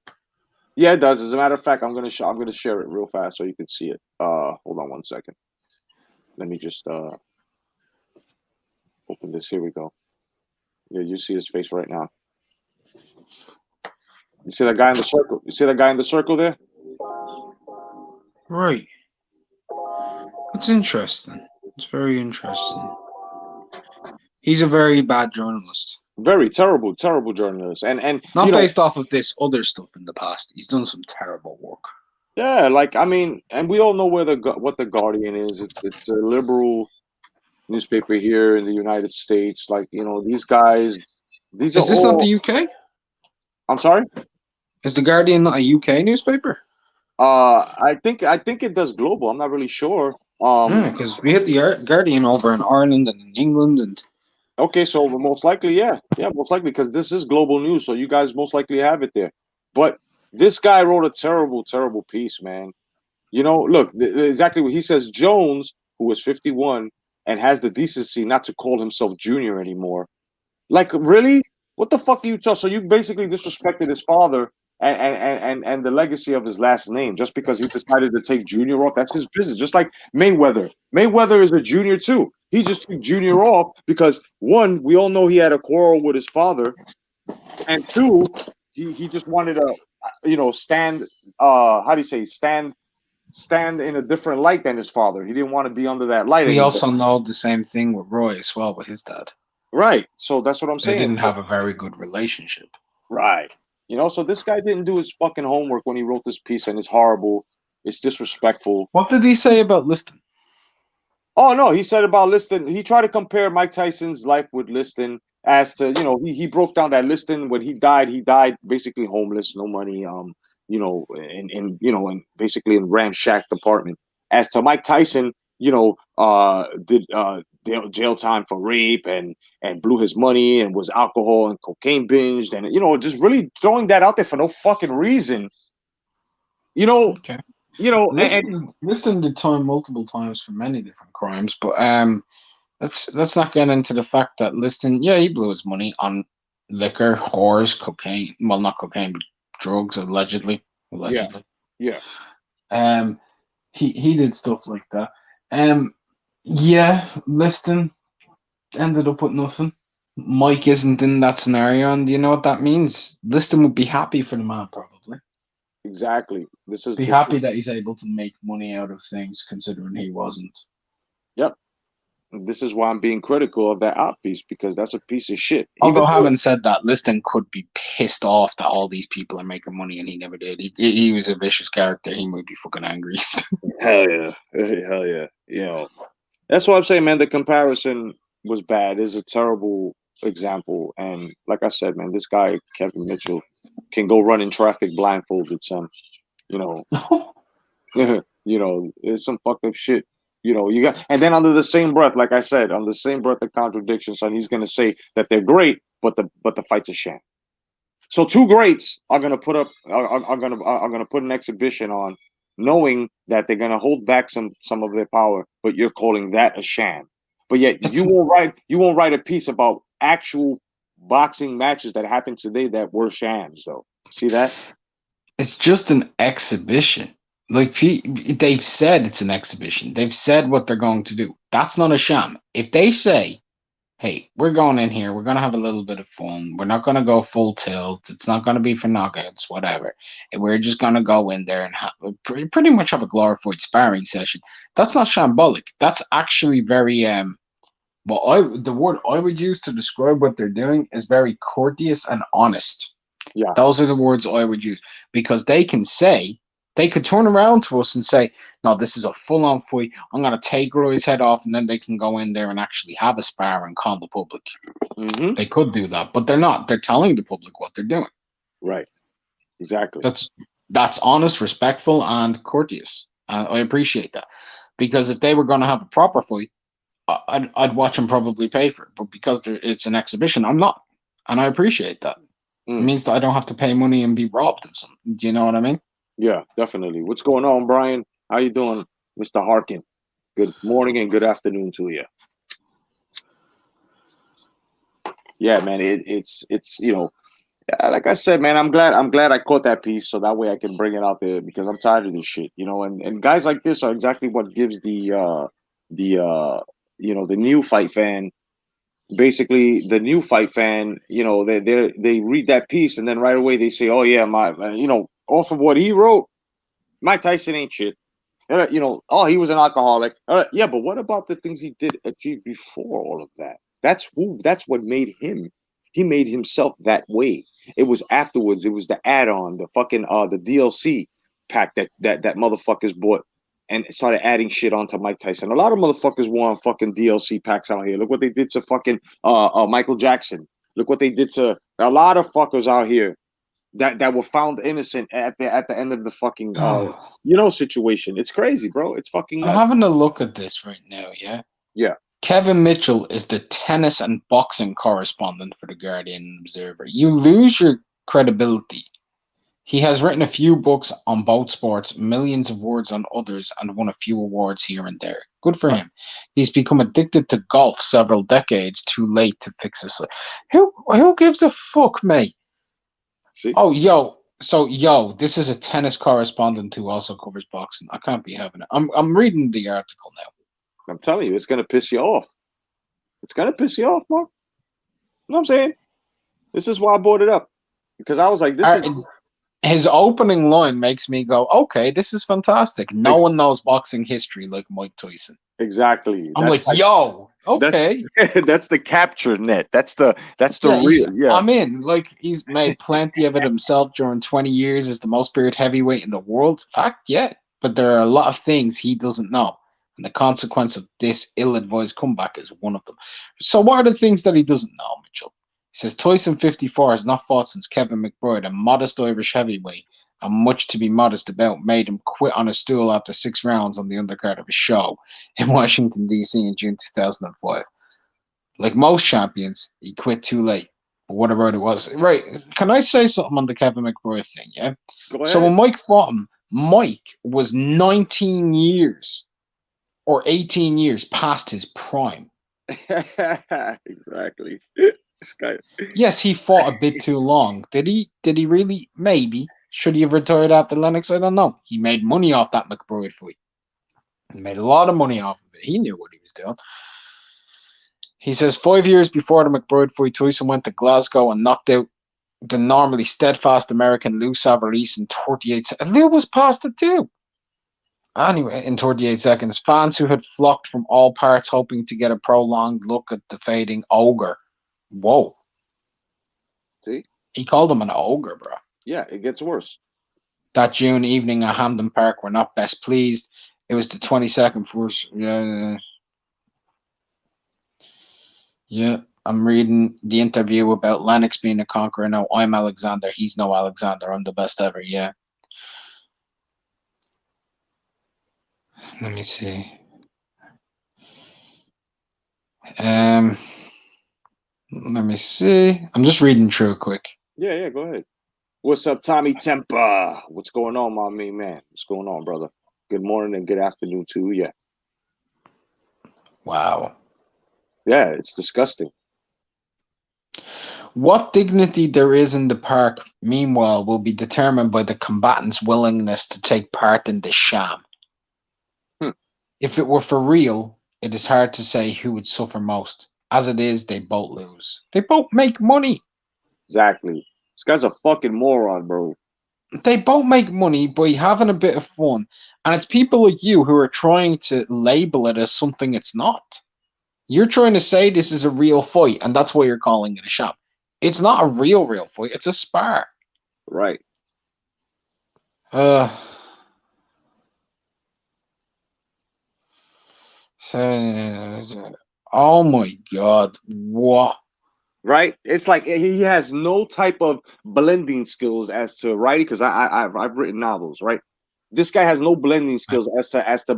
Yeah, it does. As a matter of fact, I'm gonna share it real fast so you can see it. Hold on one second. Let me just open this. Here we go. Yeah, you see his face right now. You see that guy in the circle? You see that guy in the circle there? Right. It's interesting. It's very interesting. He's a very bad journalist. Very terrible journalist, and not based off of this other stuff in the past. He's done some terrible work. Yeah, like I mean, and we all know what the Guardian is. It's a liberal newspaper here in the United States. Like these guys, these is are this all. Not the UK? I'm sorry. Is the Guardian not a UK newspaper? I think it does global. I'm not really sure. Because we had the Guardian over in Ireland and in England and. Okay, so most likely, yeah, most likely because this is global news, so you guys most likely have it there. But this guy wrote a terrible piece, man. Look, exactly what he says. Jones, who is 51 and has the decency not to call himself Junior anymore. Like, really? What the fuck are you talking? So you basically disrespected his father and the legacy of his last name just because he decided to take Junior off. That's his business. Just like Mayweather. Mayweather is a junior too. He just took Junior off because one, we all know he had a quarrel with his father, and two, he just wanted to, stand. How do you say stand in a different light than his father. He didn't want to be under that light We anymore. also know the same thing with Roy as well with his dad. Right. So that's what I'm saying. They didn't have a very good relationship. Right. So this guy didn't do his fucking homework when he wrote this piece, and it's horrible. It's disrespectful. What did he say about Liston? Oh, no. He said about Liston. He tried to compare Mike Tyson's life with Liston as to, he broke down that Liston when he died basically homeless, no money, and basically in ramshacked apartment. As to Mike Tyson, did jail time for rape and blew his money and was alcohol and cocaine binged and just really throwing that out there for no fucking reason. Okay. And Liston did time multiple times for many different crimes, but let's not get into the fact that Liston, he blew his money on liquor, whores, cocaine. Well, not cocaine, but drugs, allegedly. Yeah. He did stuff like that. Liston ended up with nothing. Mike isn't in that scenario, and do you know what that means? Liston would be happy for the man, probably. Exactly. Happy that he's able to make money out of things, considering he wasn't. Yep. This is why I'm being critical of that op piece, because that's a piece of shit. Although having said that, Liston could be pissed off that all these people are making money and he never did. He was a vicious character. He might be fucking angry. Hell yeah. That's what I'm saying, man. The comparison was bad. It's a terrible example. And like I said, man, this guy, Kevin Mitchell, can go run in traffic blindfolded, son. It's some fucked up shit. You got, and then under the same breath, like I said, on the same breath of contradiction, son, he's gonna say that they're great, but the fight's a sham. So two greats are gonna put up, are gonna put an exhibition on, knowing that they're gonna hold back some of their power, but you're calling that a sham. But yet you won't write a piece about actual boxing matches that happened today that were shams, though. See that? It's just an exhibition. Like they've said it's an exhibition. They've said what they're going to do. That's not a sham. If they say, hey, we're going in here, we're going to have a little bit of fun. We're not going to go full tilt. It's not going to be for knockouts, whatever. And we're just going to go in there and pretty much have a glorified sparring session. That's not shambolic. That's actually very the word I would use to describe what they're doing is very courteous and honest. Yeah. Those are the words I would use, because they could turn around to us and say, no, this is a full-on fight. I'm going to take Roy's head off, and then they can go in there and actually have a spar and con the public. Mm-hmm. They could do that, but they're not. They're telling the public what they're doing. Right. Exactly. That's honest, respectful, and courteous. I appreciate that. Because if they were going to have a proper fight, I'd watch them probably pay for it. But because it's an exhibition, I'm not. And I appreciate that. It means that I don't have to pay money and be robbed of something. Do you know what I mean? Yeah, definitely. What's going on, Brian? How you doing, Mr. Harkin? Good morning and good afternoon to you. Yeah, man. It's like I said, man. I'm glad I caught that piece so that way I can bring it out there because I'm tired of this shit. And guys like this are exactly what gives the new fight fan. Basically, the new fight fan, they read that piece and then right away they say, "Oh yeah, off of what he wrote, Mike Tyson ain't shit." Oh, he was an alcoholic. Yeah, but what about the things he did achieve before all of that? That's what made him. He made himself that way. It was afterwards. It was the add-on, the fucking the DLC pack that motherfuckers bought and started adding shit onto Mike Tyson. A lot of motherfuckers want fucking DLC packs out here. Look what they did to fucking Michael Jackson. Look what they did to a lot of fuckers out here that were found innocent at the end of the fucking situation. It's crazy, bro. It's fucking nuts. I'm having a look at this right now, yeah? Yeah. Kevin Mitchell is the tennis and boxing correspondent for the Guardian Observer. You lose your credibility. He has written a few books on both sports, millions of words on others, and won a few awards here and there. Good for him. He's become addicted to golf several decades too late to fix his life. Who gives a fuck, mate? See? Oh, yo, this is a tennis correspondent who also covers boxing. I can't be having it. I'm reading the article now. I'm telling you, it's gonna piss you off. It's gonna piss you off, Mark. You know what I'm saying? This is why I brought it up. Because I was like, his opening line makes me go, okay, this is fantastic. No one knows boxing history like Mike Tyson. Exactly. I'm like, yo, okay. That's the capture net. That's the real. Yeah. I'm in. Like, he's made plenty of it himself during 20 years as the most feared heavyweight in the world. Fact, yeah. But there are a lot of things he doesn't know. And the consequence of this ill-advised comeback is one of them. So what are the things that he doesn't know, Mitchell? He says Tyson 54 has not fought since Kevin McBride, a modest Irish heavyweight, and much to be modest about, made him quit on a stool after 6 rounds on the undercard of a show in Washington, D.C. in June 2005. Like most champions, he quit too late. But whatever it was. Right, can I say something on the Kevin McBride thing, yeah? So when Mike fought him, Mike was 19 years or 18 years past his prime. Exactly. Yes, he fought a bit too long. Did he really? Maybe. Should he have retired after Lennox? I don't know. He made money off that McBride fight. He made a lot of money off of it. He knew what he was doing. He says 5 years before the McBride fight, Tyson went to Glasgow and knocked out the normally steadfast American Lou Savarese in 38 seconds. Lou was past it too. Anyway, in 38 seconds, fans who had flocked from all parts hoping to get a prolonged look at the fading ogre. Whoa. See? He called him an ogre, bro. Yeah, it gets worse. That June evening at Hampden Park were not best pleased. It was the 22nd first. Yeah, I'm reading the interview about Lennox being a conqueror. No, I'm Alexander. He's no Alexander. I'm the best ever. Yeah. Let me see. Let me see. I'm just reading through quick. Yeah, go ahead. What's up, Tommy Tempa? What's going on, my main man? What's going on, brother? Good morning and good afternoon to you. Wow. Yeah, it's disgusting. What dignity there is in the park, meanwhile, will be determined by the combatants' willingness to take part in the sham. If it were for real, it is hard to say who would suffer most. As it is, they both lose. They both make money. Exactly. This guy's a fucking moron, bro. They both make money by having a bit of fun. And it's people like you who are trying to label it as something it's not. You're trying to say this is a real fight, and that's why you're calling it a sham. It's not a real fight. It's a spar. Right. Oh my God. What? Right? It's like he has no type of blending skills as to writing, because I've written novels, right? This guy has no blending skills as to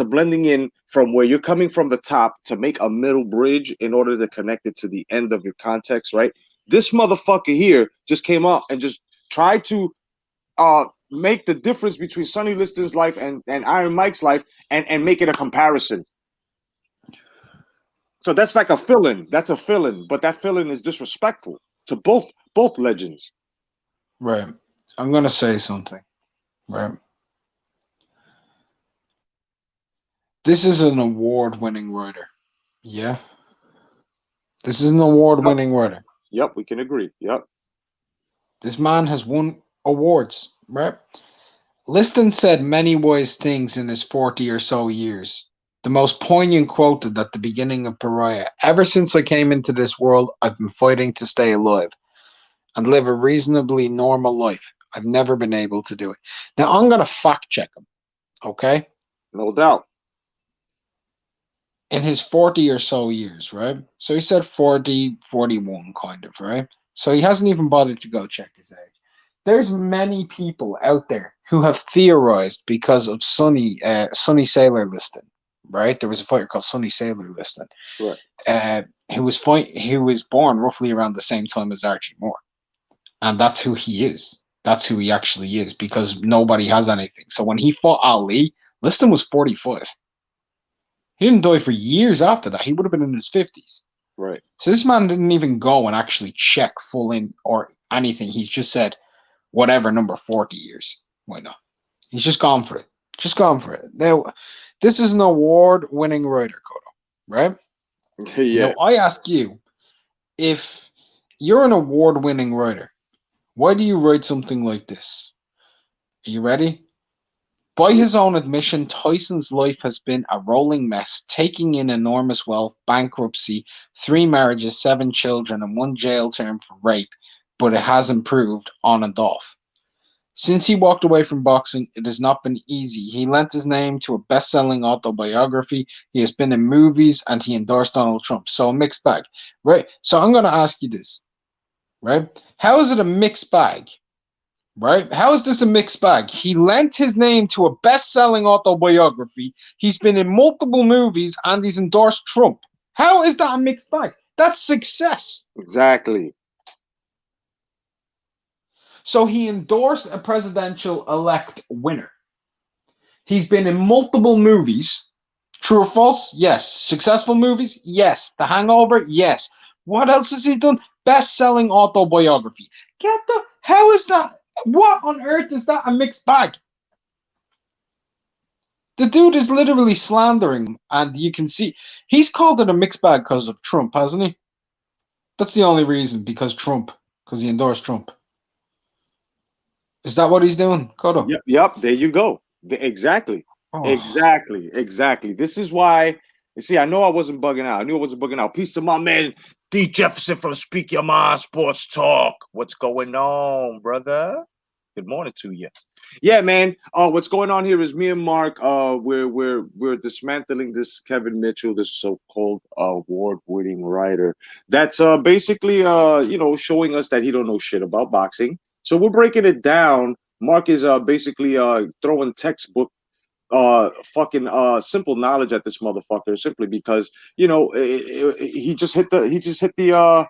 blending in from where you're coming from the top to make a middle bridge in order to connect it to the end of your context, right? This motherfucker here just came out and just tried to make the difference between Sonny Liston's life and Iron Mike's life and make it a comparison. So that's like a fill-in. That's a fill-in, but that fill-in is disrespectful to both legends. Right. I'm gonna say something. Right. This is an award-winning writer. Yeah. This is an award-winning writer. Yep, we can agree. Yep. This man has won awards, right? Liston said many wise things in his 40 or so years. The most poignant quoted at the beginning of Pariah. Ever since I came into this world, I've been fighting to stay alive and live a reasonably normal life. I've never been able to do it. Now, I'm going to fact check him, okay? No doubt. In his 40 or so years, right? So he said 40, 41 kind of, right? So he hasn't even bothered to go check his age. There's many people out there who have theorized because of Sonny Sailor Liston, right? There was a fighter called Sonny Sailor Liston, right? Who was born roughly around the same time as Archie Moore, and that's who he is. That's who he actually is because nobody has anything. So when he fought Ali, Liston was 45. He didn't die for years after that. He would have been in his 50s. Right. So this man didn't even go and actually check full in or anything. He's just said, whatever, number 40 years. Why not? He's just gone for it. Just gone for it. Now, this is an award-winning writer, Kodo, right? Yeah. Now, I ask you, if you're an award-winning writer, why do you write something like this? Are you ready? By his own admission, Tyson's life has been a rolling mess, taking in enormous wealth, bankruptcy, 3 marriages, 7 children, and 1 jail term for rape, but it has improved on and off. Since he walked away from boxing, it has not been easy. He lent his name to a best-selling autobiography, he has been in movies, and he endorsed Donald Trump. So a mixed bag, right? So I'm going to ask you this, right? How is it a mixed bag? Right? How is this a mixed bag? He lent his name to a best-selling autobiography. He's been in multiple movies and he's endorsed Trump. How is that a mixed bag? That's success. Exactly. So he endorsed a presidential-elect winner. He's been in multiple movies. True or false? Yes. Successful movies? Yes. The Hangover? Yes. What else has he done? Best-selling autobiography. How is that? What on earth is that a mixed bag? The dude is literally slandering, and you can see he's called it a mixed bag because of Trump, hasn't he? That's the only reason, because he endorsed Trump. Is that what he's doing, Kodo? Yep. There you go. Exactly. Oh. Exactly. This is why. You see, I know I wasn't bugging out. I knew I wasn't bugging out. Peace to my man, D. Jefferson from Speak Your Mind Sports Talk. What's going on, brother? Good morning to you. Yeah, man. What's going on here is me and Mark. We're dismantling this Kevin Mitchell, this so-called award-winning writer. That's basically showing us that he don't know shit about boxing. So we're breaking it down. Mark is basically throwing textbook simple knowledge at this motherfucker simply because he just hit the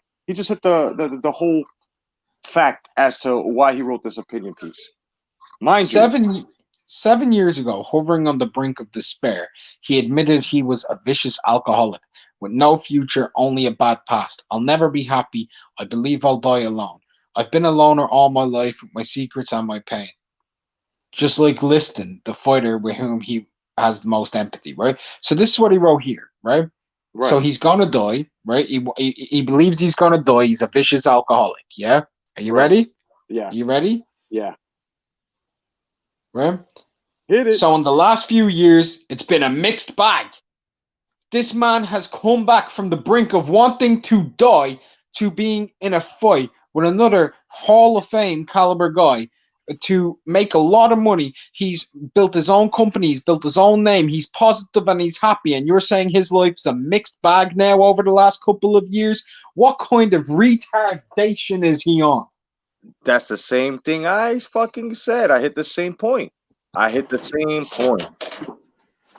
whole fact as to why he wrote this opinion piece. Mind you, 7 years ago, hovering on the brink of despair, he admitted he was a vicious alcoholic with no future, only a bad past. I'll never be happy. I believe I'll die alone. I've been a loner all my life with my secrets and my pain. Just like Liston, the fighter with whom he has the most empathy, right? So this is what he wrote here, right? So he's gonna die, right? He believes he's gonna die. He's a vicious alcoholic. Yeah. Are you ready? Yeah. Are you ready? Yeah. Right? Hit it. So in the last few years, it's been a mixed bag. This man has come back from the brink of wanting to die to being in a fight with another Hall of Fame caliber guy to make a lot of money. He's built his own company. He's built his own name. He's positive and he's happy. And you're saying his life's a mixed bag now over the last couple of years? What kind of retardation is he on? That's the same thing I fucking said. I hit the same point. You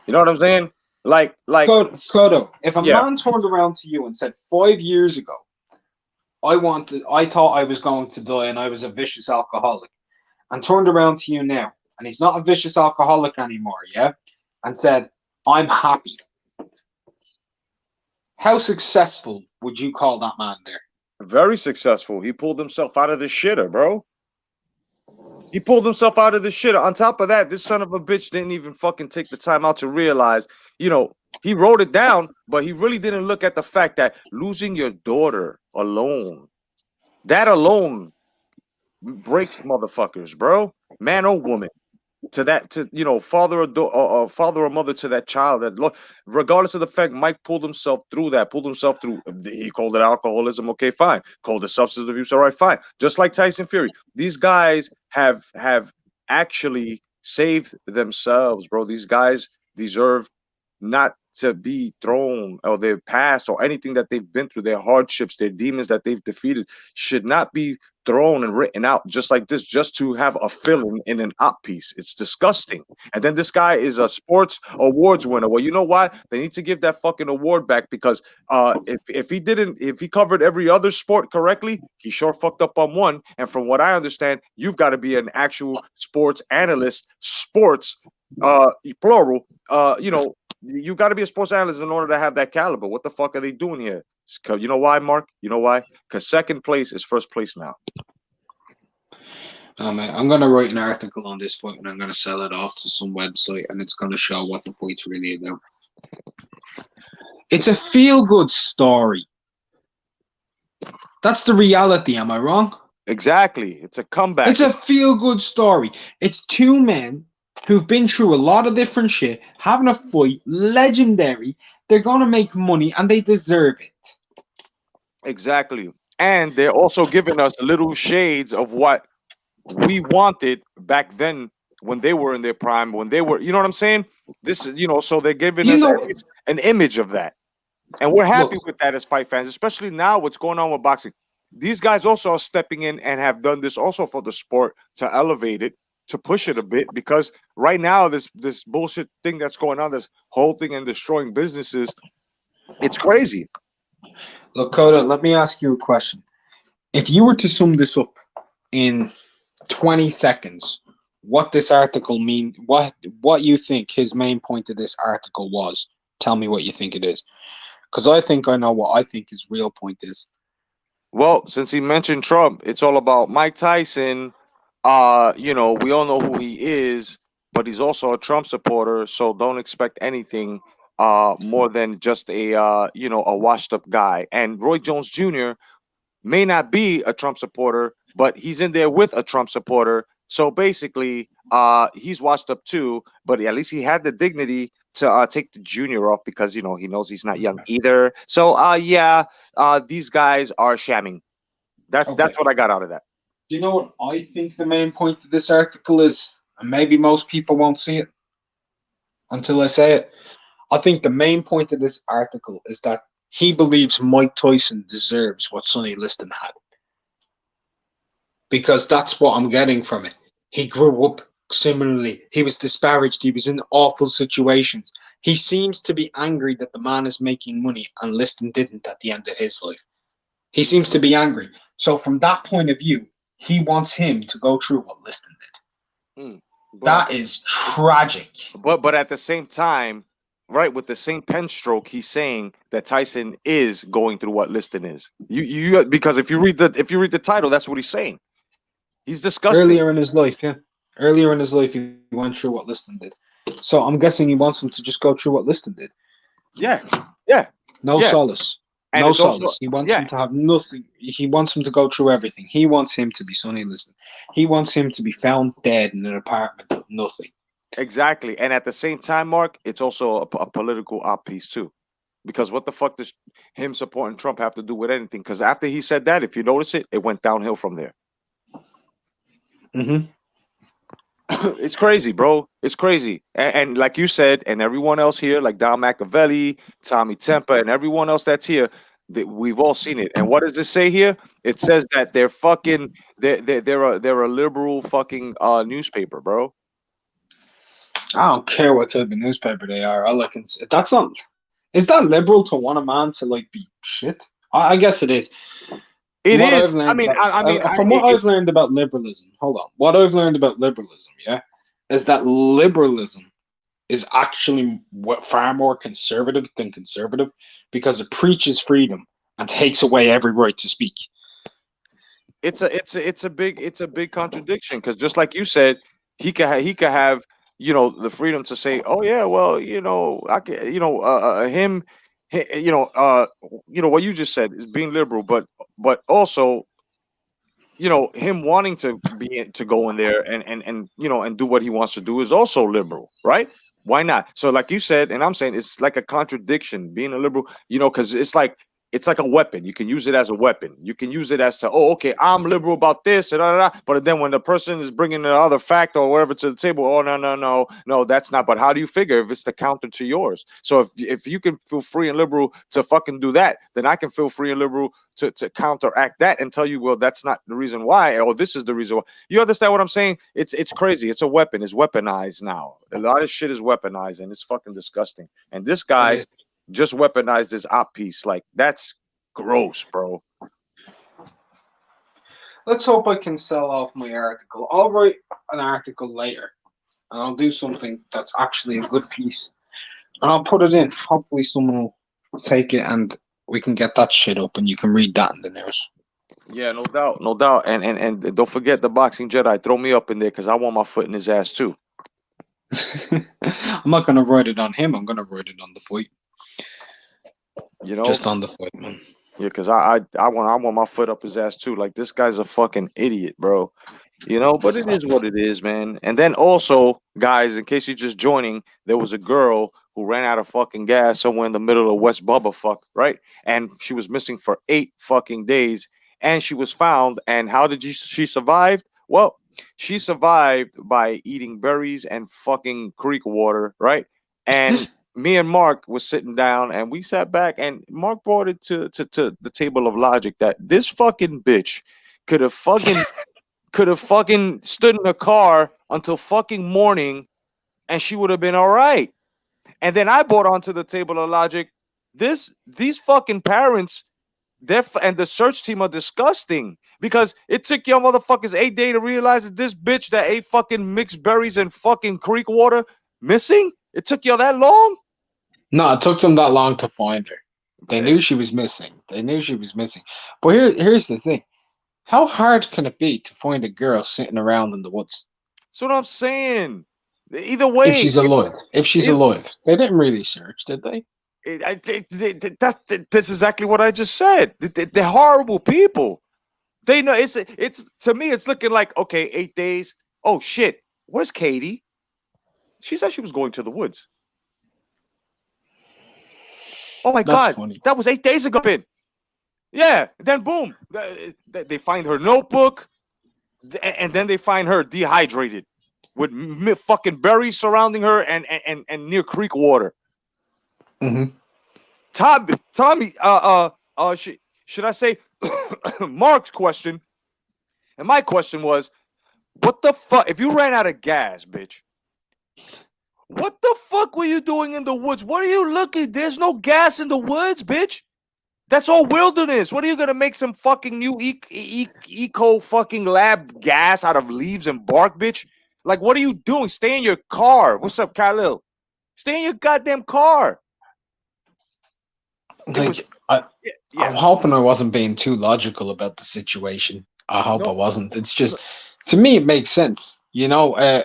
know what I'm saying? Like Clodo, if a man turned around to you and said 5 years ago, I thought I was going to die and I was a vicious alcoholic, and turned around to you now, and he's not a vicious alcoholic anymore, yeah, and said, I'm happy, how successful would you call that man there? Very successful. He pulled himself out of the shitter, bro. He pulled himself out of the shitter. On top of that, this son of a bitch didn't even fucking take the time out to realize, he wrote it down, but he really didn't look at the fact that losing your daughter alone, that alone breaks motherfuckers, bro. Man or woman. Father or mother to that child, that regardless of the fact Mike pulled himself through, he called it alcoholism, okay, fine, called it substance abuse, all right, fine, just like Tyson Fury. These guys have actually saved themselves, bro. These guys deserve not to be thrown, or their past or anything that they've been through, their hardships, their demons that they've defeated, should not be thrown and written out just like this, just to have a fill in an op piece. It's disgusting. And then this guy is a sports awards winner. Well, you know why? They need to give that fucking award back, because if he covered every other sport correctly, he sure fucked up on one. And from what I understand, you've got to be an actual sports analyst, plural, you got to be a sports analyst in order to have that caliber. What the fuck are they doing here? You know why, Mark? You know why? Because second place is first place now. Oh, man, I'm going to write an article on this fight, and I'm going to sell it off to some website, and it's going to show what the fight's really about. It's a feel-good story. That's the reality, am I wrong? Exactly. It's a comeback. It's a feel-good story. It's two men who've been through a lot of different shit, having a fight, legendary. They're going to make money, and they deserve it. Exactly. And they're also giving us little shades of what we wanted back then when they were in their prime, when they were, you know what I'm saying? This is, so they're giving us an image of that. And we're happy with that as fight fans, especially now what's going on with boxing. These guys also are stepping in and have done this also for the sport, to elevate it, to push it a bit, because right now this bullshit thing that's going on, this whole thing and destroying businesses, it's crazy. Look, Coda, let me ask you a question. If you were to sum this up in 20 seconds, what this article mean, what you think his main point of this article was, tell me what you think it is. Because I think I know what I think his real point is. Well, since he mentioned Trump, it's all about Mike Tyson. We all know who he is, but he's also a Trump supporter, so don't expect anything more than just a washed up guy. And Roy Jones Jr. may not be a Trump supporter, but he's in there with a Trump supporter. So basically, he's washed up too, but at least he had the dignity to take the junior off, because he knows he's not young either. So these guys are shamming. That's what I got out of that. Do you know what I think the main point of this article is? And maybe most people won't see it until I say it. I think the main point of this article is that he believes Mike Tyson deserves what Sonny Liston had. Because that's what I'm getting from it. He grew up similarly. He was disparaged. He was in awful situations. He seems to be angry that the man is making money and Liston didn't at the end of his life. He seems to be angry. So from that point of view, he wants him to go through what Liston did. That is tragic. But at the same time, right, with the same pen stroke, he's saying that Tyson is going through what Liston is. You because if you read the title, that's what he's saying. He's disgusting. Earlier in his life, he went through what Liston did. So I'm guessing he wants him to just go through what Liston did. Yeah. No solace. And no solace. Also, he wants him to have nothing. He wants him to go through everything. He wants him to be Sonny Liston. He wants him to be found dead in an apartment with nothing. Exactly. And at the same time, Mark, it's also a political op piece too. Because what the fuck does him supporting Trump have to do with anything? Because after he said that, if you notice it went downhill from there. Mm-hmm. It's crazy, bro. It's crazy. And like you said, and everyone else here, like Don Machiavelli, Tommy Tempa, and everyone else that's here, we've all seen it. And what does this say here? It says that they're a liberal fucking newspaper, bro. I don't care what type of newspaper they are. All I can say, that's not. Is that liberal to want a man to like be shit? I guess it is. It what is. I've learned about, from what it, I've learned about liberalism, hold on. What I've learned about liberalism, yeah, is that liberalism is actually far more conservative than conservative because it preaches freedom and takes away every right to speak. it's a big contradiction because just like you said, he could have the freedom to say, oh yeah, well I can him, what you just said is being liberal, but also him wanting to go in there and do what he wants to do is also liberal, right? Why not? So like you said, and I'm saying it's like a contradiction being a liberal, because it's like a weapon. You can use it as a weapon. You can use it as to, oh, okay, I'm liberal about this, and but then when the person is bringing the other fact or whatever to the table, oh, no, that's not. But how do you figure if it's the counter to yours? So if you can feel free and liberal to fucking do that, then I can feel free and liberal to counteract that and tell you, well, that's not the reason why, or this is the reason why. You understand what I'm saying? It's crazy. It's a weapon. It's weaponized now. A lot of shit is weaponized, and it's fucking disgusting. And this guy just weaponized his op piece. Like, that's gross, bro. Let's hope I can sell off my article. I'll write an article later, and I'll do something that's actually a good piece, and I'll put it in. Hopefully someone will take it, and we can get that shit up, and you can read that in the news. Yeah, no doubt. And don't forget the Boxing Jedi. Throw me up in there because I want my foot in his ass too. I'm not gonna write it on him. I'm gonna write it on the fight. Just on the fight, man. Yeah, because I want my foot up his ass too. Like, this guy's a fucking idiot, bro. But it is what it is, man. And then also, guys, in case you're just joining, there was a girl who ran out of fucking gas somewhere in the middle of West Bubbafuck, right? And she was missing for 8 fucking days, and she was found. And how did she survive? Well, she survived by eating berries and fucking creek water, right? And me and Mark was sitting down, and we sat back, and Mark brought it to the table of logic that this fucking bitch could have fucking stood in the car until fucking morning, and she would have been all right. And then I brought onto the table of logic, these fucking parents, and the search team are disgusting, because it took y'all motherfuckers 8 days to realize that this bitch that ate fucking mixed berries and fucking creek water missing. It took y'all that long? No, it took them that long to find her. They knew she was missing. But here's the thing. How hard can it be to find a girl sitting around in the woods? That's what I'm saying. Either way. If she's alive. They didn't really search, did they? That's exactly what I just said. They're horrible people. They know it's to me, it's looking like, okay, 8 days. Oh shit, where's Katie? She said she was going to the woods. Oh my God, funny. That was 8 days ago. Yeah, then boom, they find her notebook, and then they find her dehydrated with fucking berries surrounding her and near creek water. Mm-hmm. Tommy, should I say Mark's question? And my question was, what the fuck? If you ran out of gas, bitch, what the fuck were you doing in the woods? What are you looking? There's no gas in the woods, bitch. That's all wilderness. What are you gonna make some fucking new eco fucking lab gas out of leaves and bark, bitch? Like, what are you doing? Stay in your car. What's up, Khalil? Stay in your goddamn car. I'm hoping I wasn't being too logical about the situation. I hope I wasn't. It's just, to me, it makes sense. I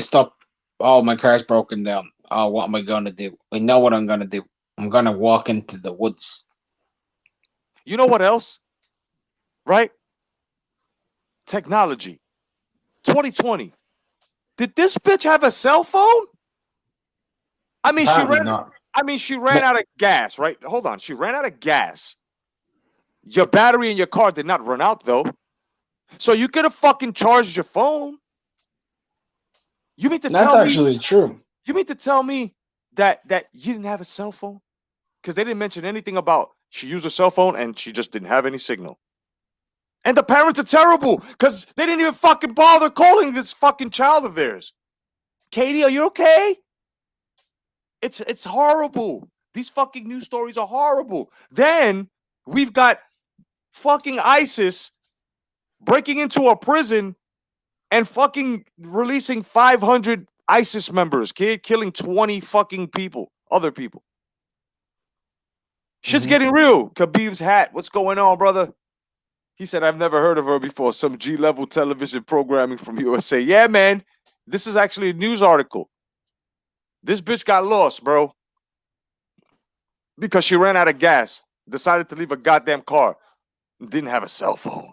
stopped. Oh, my car's broken down. Oh, what am I gonna do? I know what I'm gonna do. I'm gonna walk into the woods. You know what else? Right? Technology. 2020. Did this bitch have a cell phone? I mean, she ran out of gas, right? Hold on. She ran out of gas. Your battery in your car did not run out, though. So you could have fucking charged your phone. You mean to tell me? That's actually true. You mean to tell me that you didn't have a cell phone? Because they didn't mention anything about she used a cell phone and she just didn't have any signal. And the parents are terrible because they didn't even fucking bother calling this fucking child of theirs. Katie, are you okay? It's horrible. These fucking news stories are horrible. Then we've got fucking ISIS breaking into a prison and fucking releasing 500 ISIS members, killing 20 fucking people, other people. Shit's getting real. Khabib's hat. What's going on, brother? He said, I've never heard of her before. Some G-level television programming from USA. Yeah, man. This is actually a news article. This bitch got lost, bro. Because she ran out of gas. Decided to leave a goddamn car. Didn't have a cell phone.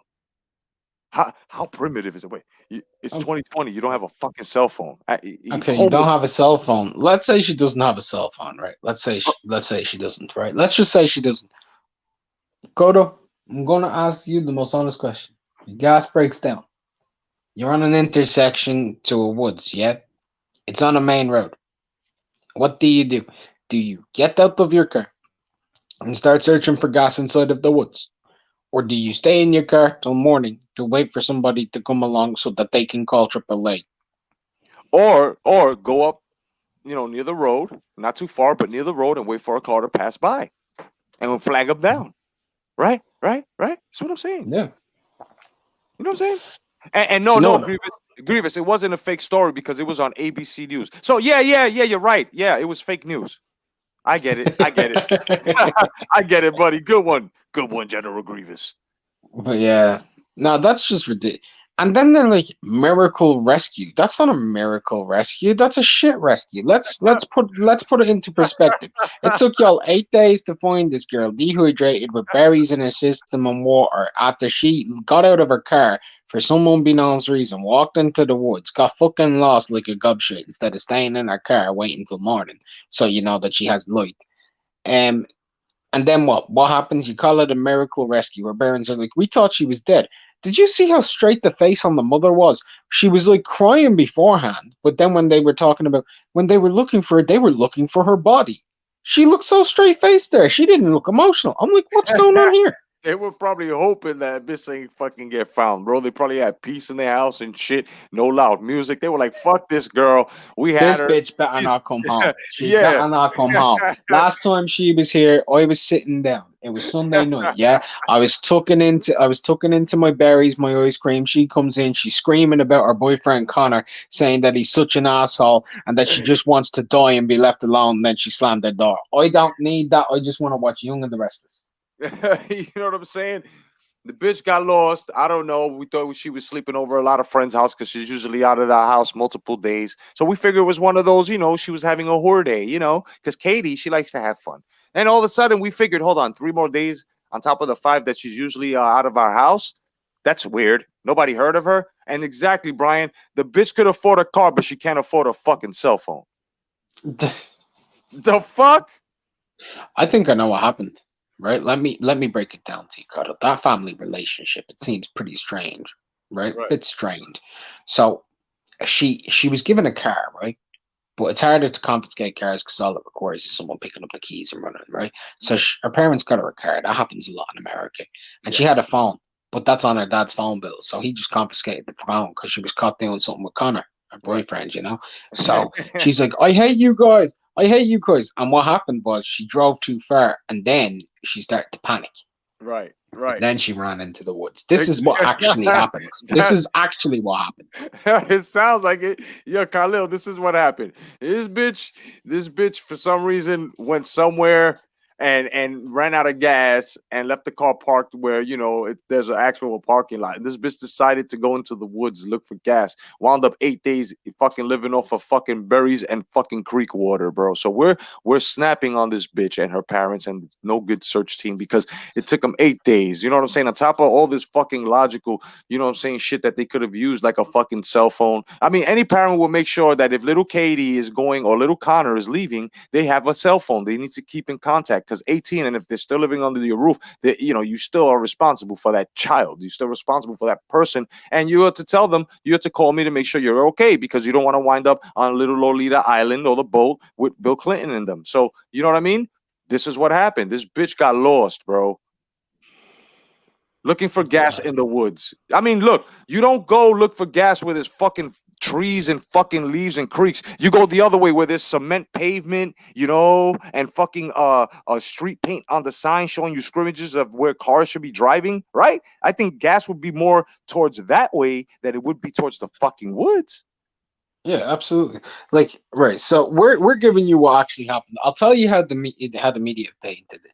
How primitive is it? Wait, it's 2020. You don't have a fucking cell phone. Okay, you don't have a cell phone. Let's say she doesn't have a cell phone, right? Let's say she doesn't, right? Let's just say she doesn't. Kodo, I'm gonna ask you the most honest question. Your gas breaks down. You're on an intersection to a woods, yeah? It's on a main road. What do? Do you get out of your car and start searching for gas inside of the woods? Or do you stay in your car till morning to wait for somebody to come along so that they can call AAA? Or go up, near the road, not too far, but near the road, and wait for a car to pass by, and we'll flag them down. Right. That's what I'm saying. Yeah. You know what I'm saying? And no, Grievous, it wasn't a fake story because it was on ABC News. So yeah, you're right. Yeah, it was fake news. I get it. I get it, buddy. Good one, General Grievous. But yeah, no, that's just ridiculous. And then they're like miracle rescue. That's not a miracle rescue. That's a shit rescue. Let's put it into perspective. It took y'all 8 days to find this girl, dehydrated with berries in her system and water, after she got out of her car for some unbeknownst reason, walked into the woods, got fucking lost like a gobshite instead of staying in her car waiting till morning, so you know that she has light. And then what? What happens? You call it a miracle rescue. Her parents are like, we thought she was dead. Did you see how straight the face on the mother was? She was like crying beforehand, but then when they were looking for her, they were looking for her body. She looked so straight faced there. She didn't look emotional. I'm like, what's going on here? They were probably hoping that bitch ain't fucking get found, bro. They probably had peace in their house and shit. No loud music. They were like, fuck this girl. We had her. This bitch better not come home. She better not come home. Last time she was here, I was sitting down. It was Sunday night, yeah. I was tucking into my berries, my ice cream. She comes in, she's screaming about her boyfriend Connor, saying that he's such an asshole and that she just wants to die and be left alone. And then she slammed the door. I don't need that. I just want to watch Young and the Restless. You know what I'm saying? The bitch got lost. I don't know. We thought she was sleeping over a lot of friends' house because she's usually out of the house multiple days. So we figured it was one of those, she was having a whore day, because Katie, she likes to have fun. And all of a sudden we figured, hold on, 3 more days on top of the 5 that she's usually out of our house. That's weird. Nobody heard of her. And exactly, Brian, the bitch could afford a car, but she can't afford a fucking cell phone. The fuck? I think I know what happened. Right, let me break it down to you, Carter. That family relationship, it seems pretty strange, right? Bit strange. So she was given a car, right? But it's harder to confiscate cars because all it requires is someone picking up the keys and running, right? So her parents got her a car. That happens a lot in America. And she had a phone, but that's on her dad's phone bill. So he just confiscated the phone because she was caught doing something with Connor, her boyfriend, So she's like, I hate you guys. And what happened was she drove too far and then she started to panic. Right. And then she ran into the woods. This is what actually happened. This is actually what happened. It sounds like it. Yo, Khalil, this is what happened. This bitch for some reason went somewhere and ran out of gas and left the car parked where, there's an actual parking lot. This bitch decided to go into the woods, look for gas. Wound up 8 days fucking living off of fucking berries and fucking creek water, bro. So we're snapping on this bitch and her parents and no good search team because it took them 8 days. You know what I'm saying? On top of all this fucking logical, shit that they could have used like a fucking cell phone. I mean, any parent will make sure that if little Katie is going or little Connor is leaving, they have a cell phone. They need to keep in contact. Because 18, and if they're still living under your roof, you still are responsible for that child. You're still responsible for that person, and you have to tell them, you have to call me to make sure you're okay because you don't want to wind up on little Lolita Island or the boat with Bill Clinton in them. So you know what I mean? This is what happened. This bitch got lost, bro. Looking for gas in the woods. I mean, look, you don't go look for gas where there's fucking trees and fucking leaves and creeks. You go the other way where there's cement pavement, you know, and fucking street paint on the sign showing you scrimmages of where cars should be driving, right? I think gas would be more towards that way than it would be towards the fucking woods. Yeah, absolutely. Like, right. So we're giving you what actually happened. I'll tell you how the media painted it.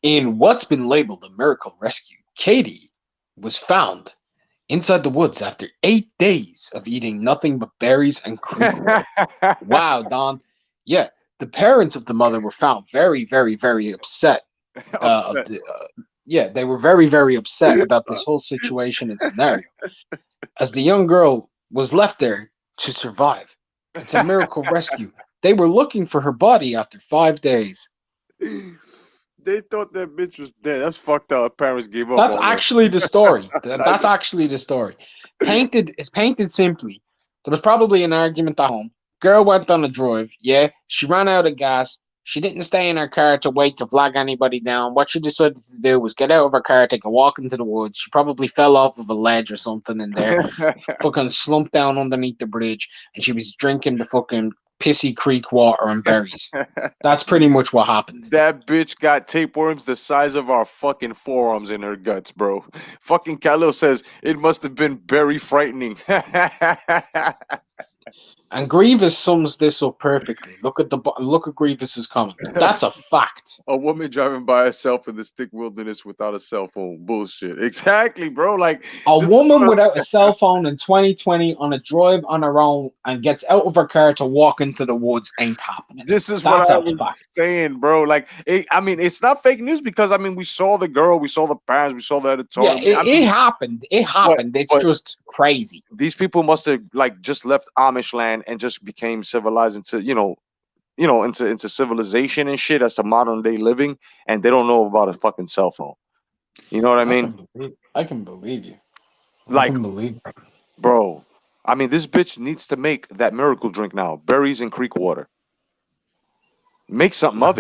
In what's been labeled a miracle rescue, Katie was found inside the woods after 8 days of eating nothing but berries and creek water. Wow, Don. Yeah, the parents of the mother were found very, very, very upset. They were very, very upset about this whole situation and scenario, as the young girl was left there to survive. It's a miracle rescue. They were looking for her body after 5 days. They thought that bitch was dead. That's fucked up. Parents gave up. That's actually the story. That's actually the story. It's painted simply. There was probably an argument at home. Girl went on a drive. Yeah, she ran out of gas. She didn't stay in her car to wait to flag anybody down. What she decided to do was get out of her car, take a walk into the woods. She probably fell off of a ledge or something in there. Fucking slumped down underneath the bridge, and she was drinking the fucking pissy creek water and berries. That's pretty much what happened. That bitch got tapeworms the size of our fucking forearms in her guts, bro. Fucking Khalil says it must have been very frightening. And Grievous sums this up perfectly. Look at Grievous's comment. That's a fact. A woman driving by herself in the stick wilderness without a cell phone. Bullshit. Exactly, bro. Like a woman without a cell phone in 2020 on a drive on her own and gets out of her car to walk into the woods ain't happening. This is what I was saying, bro. Like, it's not fake news because we saw the girl, we saw the parents, we saw the editorial. Yeah, it happened. It happened. It's just crazy. These people must have just left Amish land and just became civilized into into civilization and shit as to modern day living, and they don't know about a fucking cell phone. You know what I mean? I can believe you. Bro. This bitch needs to make that miracle drink now. Berries and creek water. Make something of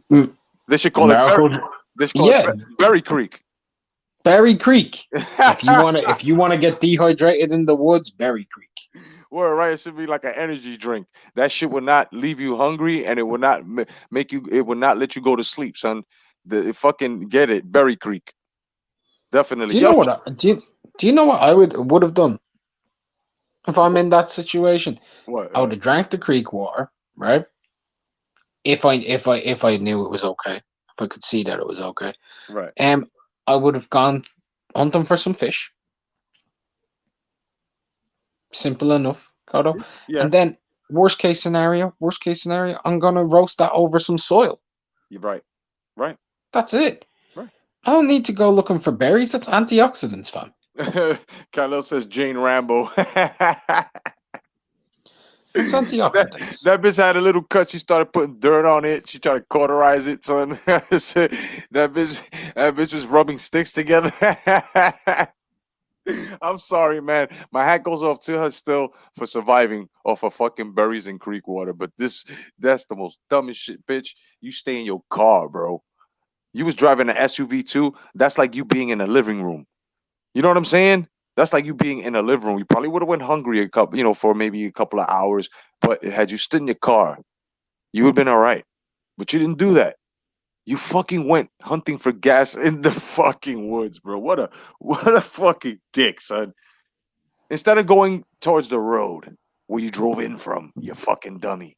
it. They should call it Berry Creek. Berry Creek. If you want to get dehydrated in the woods, Berry Creek. Well, right, it should be like an energy drink. That shit will not leave you hungry, and it will not make you. It will not let you go to sleep, son. Fucking get it, Berry Creek. Definitely. Do you know what I would have done if I'm in that situation? What? I would have drank the creek water, right? If I knew it was okay, if I could see that it was okay, right? I would have gone hunting for some fish. Simple enough, Cotto. Yeah. And then worst case scenario, I'm gonna roast that over some soil. You're right. Right. That's it. Right. I don't need to go looking for berries. That's antioxidants, fam. Khalil says Jane Rambo. It's antioxidants. That bitch had a little cut. She started putting dirt on it. She tried to cauterize it, son. that bitch was rubbing sticks together. I'm sorry, man. My hat goes off to her still for surviving off of fucking berries and creek water. But that's the most dumbest shit, bitch. You stay in your car, bro. You was driving an SUV too. That's like you being in a living room. You know what I'm saying? That's like you being in a living room. You probably would have went hungry for maybe a couple of hours. But had you stood in your car, you would have been all right. But you didn't do that. You fucking went hunting for gas in the fucking woods, bro. What a fucking dick, son. Instead of going towards the road where you drove in from, you fucking dummy.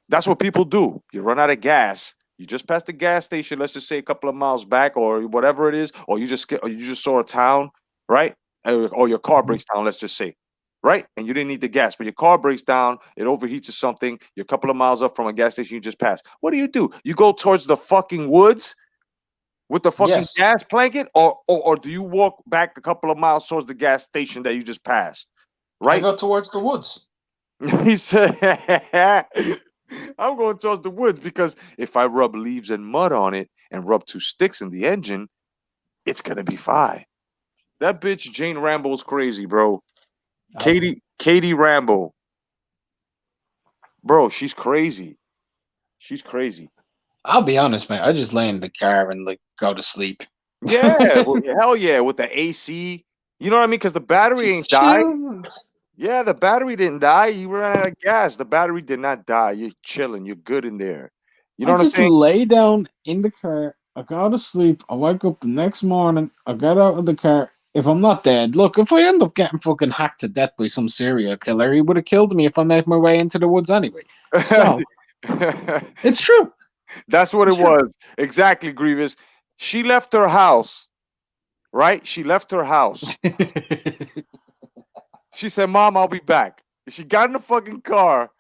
That's what people do. You run out of gas. You just passed the gas station, let's just say a couple of miles back or whatever it is, or you just saw a town, right? Or your car breaks down, let's just say. Right? And you didn't need the gas, but your car breaks down, it overheats or something, you're a couple of miles up from a gas station you just passed. What do? You go towards the fucking woods with the fucking gas blanket, or do you walk back a couple of miles towards the gas station that you just passed? Right? I go towards the woods. He said, I'm going towards the woods because if I rub leaves and mud on it and rub 2 sticks in the engine, it's going to be fine. That bitch Jane Rambo is crazy, bro. Katie Rambo, bro, she's crazy. She's crazy. I'll be honest, man. I just lay in the car and go to sleep. Yeah, hell yeah, with the AC. You know what I mean? Because the battery ain't died. Yeah, the battery didn't die. You ran out of gas. The battery did not die. You're chilling. You're good in there. You know I what I'm just saying? lay down in the car. I go to sleep. I wake up the next morning. I get out of the car. If I'm not dead, look, if I end up getting fucking hacked to death by some serial killer, he would have killed me if I made my way into the woods anyway. So, it's true. That's what It's it was. Exactly, Grievous. She left her house, right? She left her house. She said, Mom, I'll be back. She got in the fucking car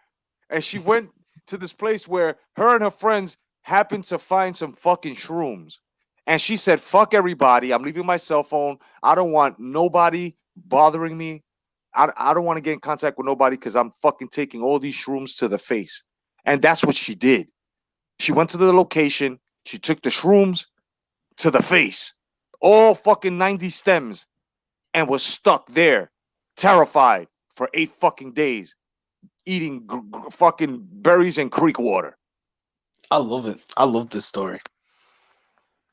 and she went to this place where her and her friends happened to find some fucking shrooms. And she said, fuck everybody. I'm leaving my cell phone. I don't want nobody bothering me. I don't want to get in contact with nobody because I'm fucking taking all these shrooms to the face. And that's what she did. She went to the location. She took the shrooms to the face. All fucking 90 stems. And was stuck there, terrified for 8 fucking days, eating fucking berries and creek water. I love it. I love this story.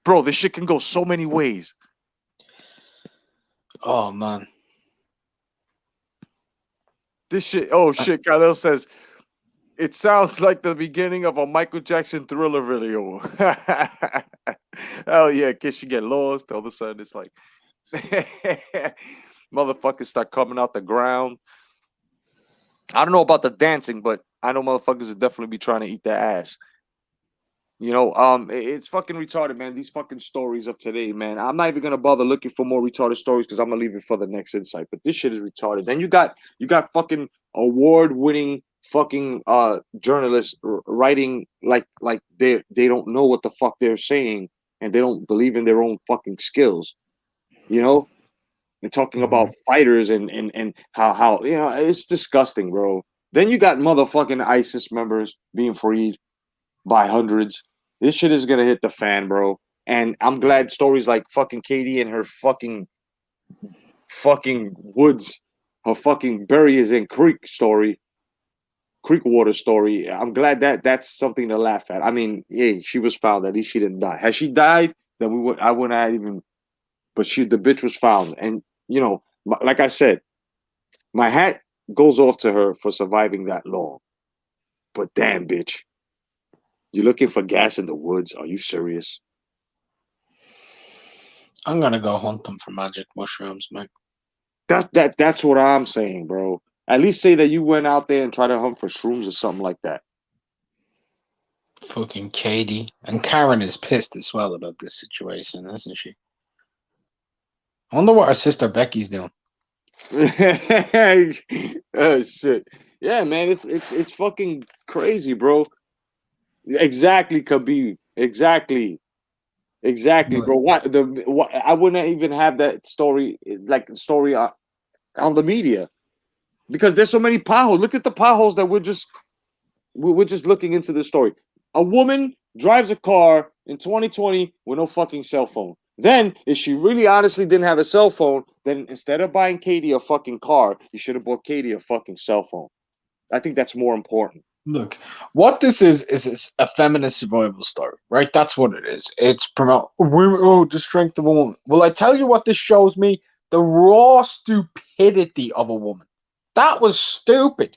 Bro, this shit can go so many ways. Oh, man. This shit, oh shit, Kyle says, it sounds like the beginning of a Michael Jackson Thriller video. Hell yeah, kids, you get lost. All of a sudden, it's like, motherfuckers start coming out the ground. I don't know about the dancing, but I know motherfuckers would definitely be trying to eat their ass. You know, it's fucking retarded, man. These fucking stories of today, man. I'm not even gonna bother looking for more retarded stories because I'm gonna leave it for the next insight. But this shit is retarded. Then you got fucking award-winning fucking journalists writing like they don't know what the fuck they're saying and they don't believe in their own fucking skills. You know, and talking about fighters and how you know it's disgusting, bro. Then you got motherfucking ISIS members being freed by hundreds. This shit is gonna hit the fan, bro. And I'm glad stories like fucking Katie and her fucking woods, her fucking berries and creek water story. I'm glad that that's something to laugh at. I mean, hey, she was found. At least she didn't die. Had she died, then I wouldn't have even. But the bitch was found, and you know, like I said, my hat goes off to her for surviving that long. But damn, bitch. You looking for gas in the woods? Are you serious? I'm gonna go hunt them for magic mushrooms, man. That's what I'm saying, bro. At least say that you went out there and tried to hunt for shrooms or something like that. Fucking Katie. And Karen is pissed as well about this situation, isn't she? I wonder what her sister Becky's doing. Oh shit. Yeah, man, it's fucking crazy, bro. Exactly, Khabib. Exactly, bro. What I wouldn't even have that story on the media because there's so many potholes. Look at the potholes that we're just looking into this story. A woman drives a car in 2020 with no fucking cell phone. Then, if she really honestly didn't have a cell phone, then instead of buying Katie a fucking car, you should have bought Katie a fucking cell phone. I think that's more important. Look, what this is a feminist survival story, right? That's what it is. It's promote the strength of a woman. Well, I tell you what this shows me: the raw stupidity of a woman. That was stupid.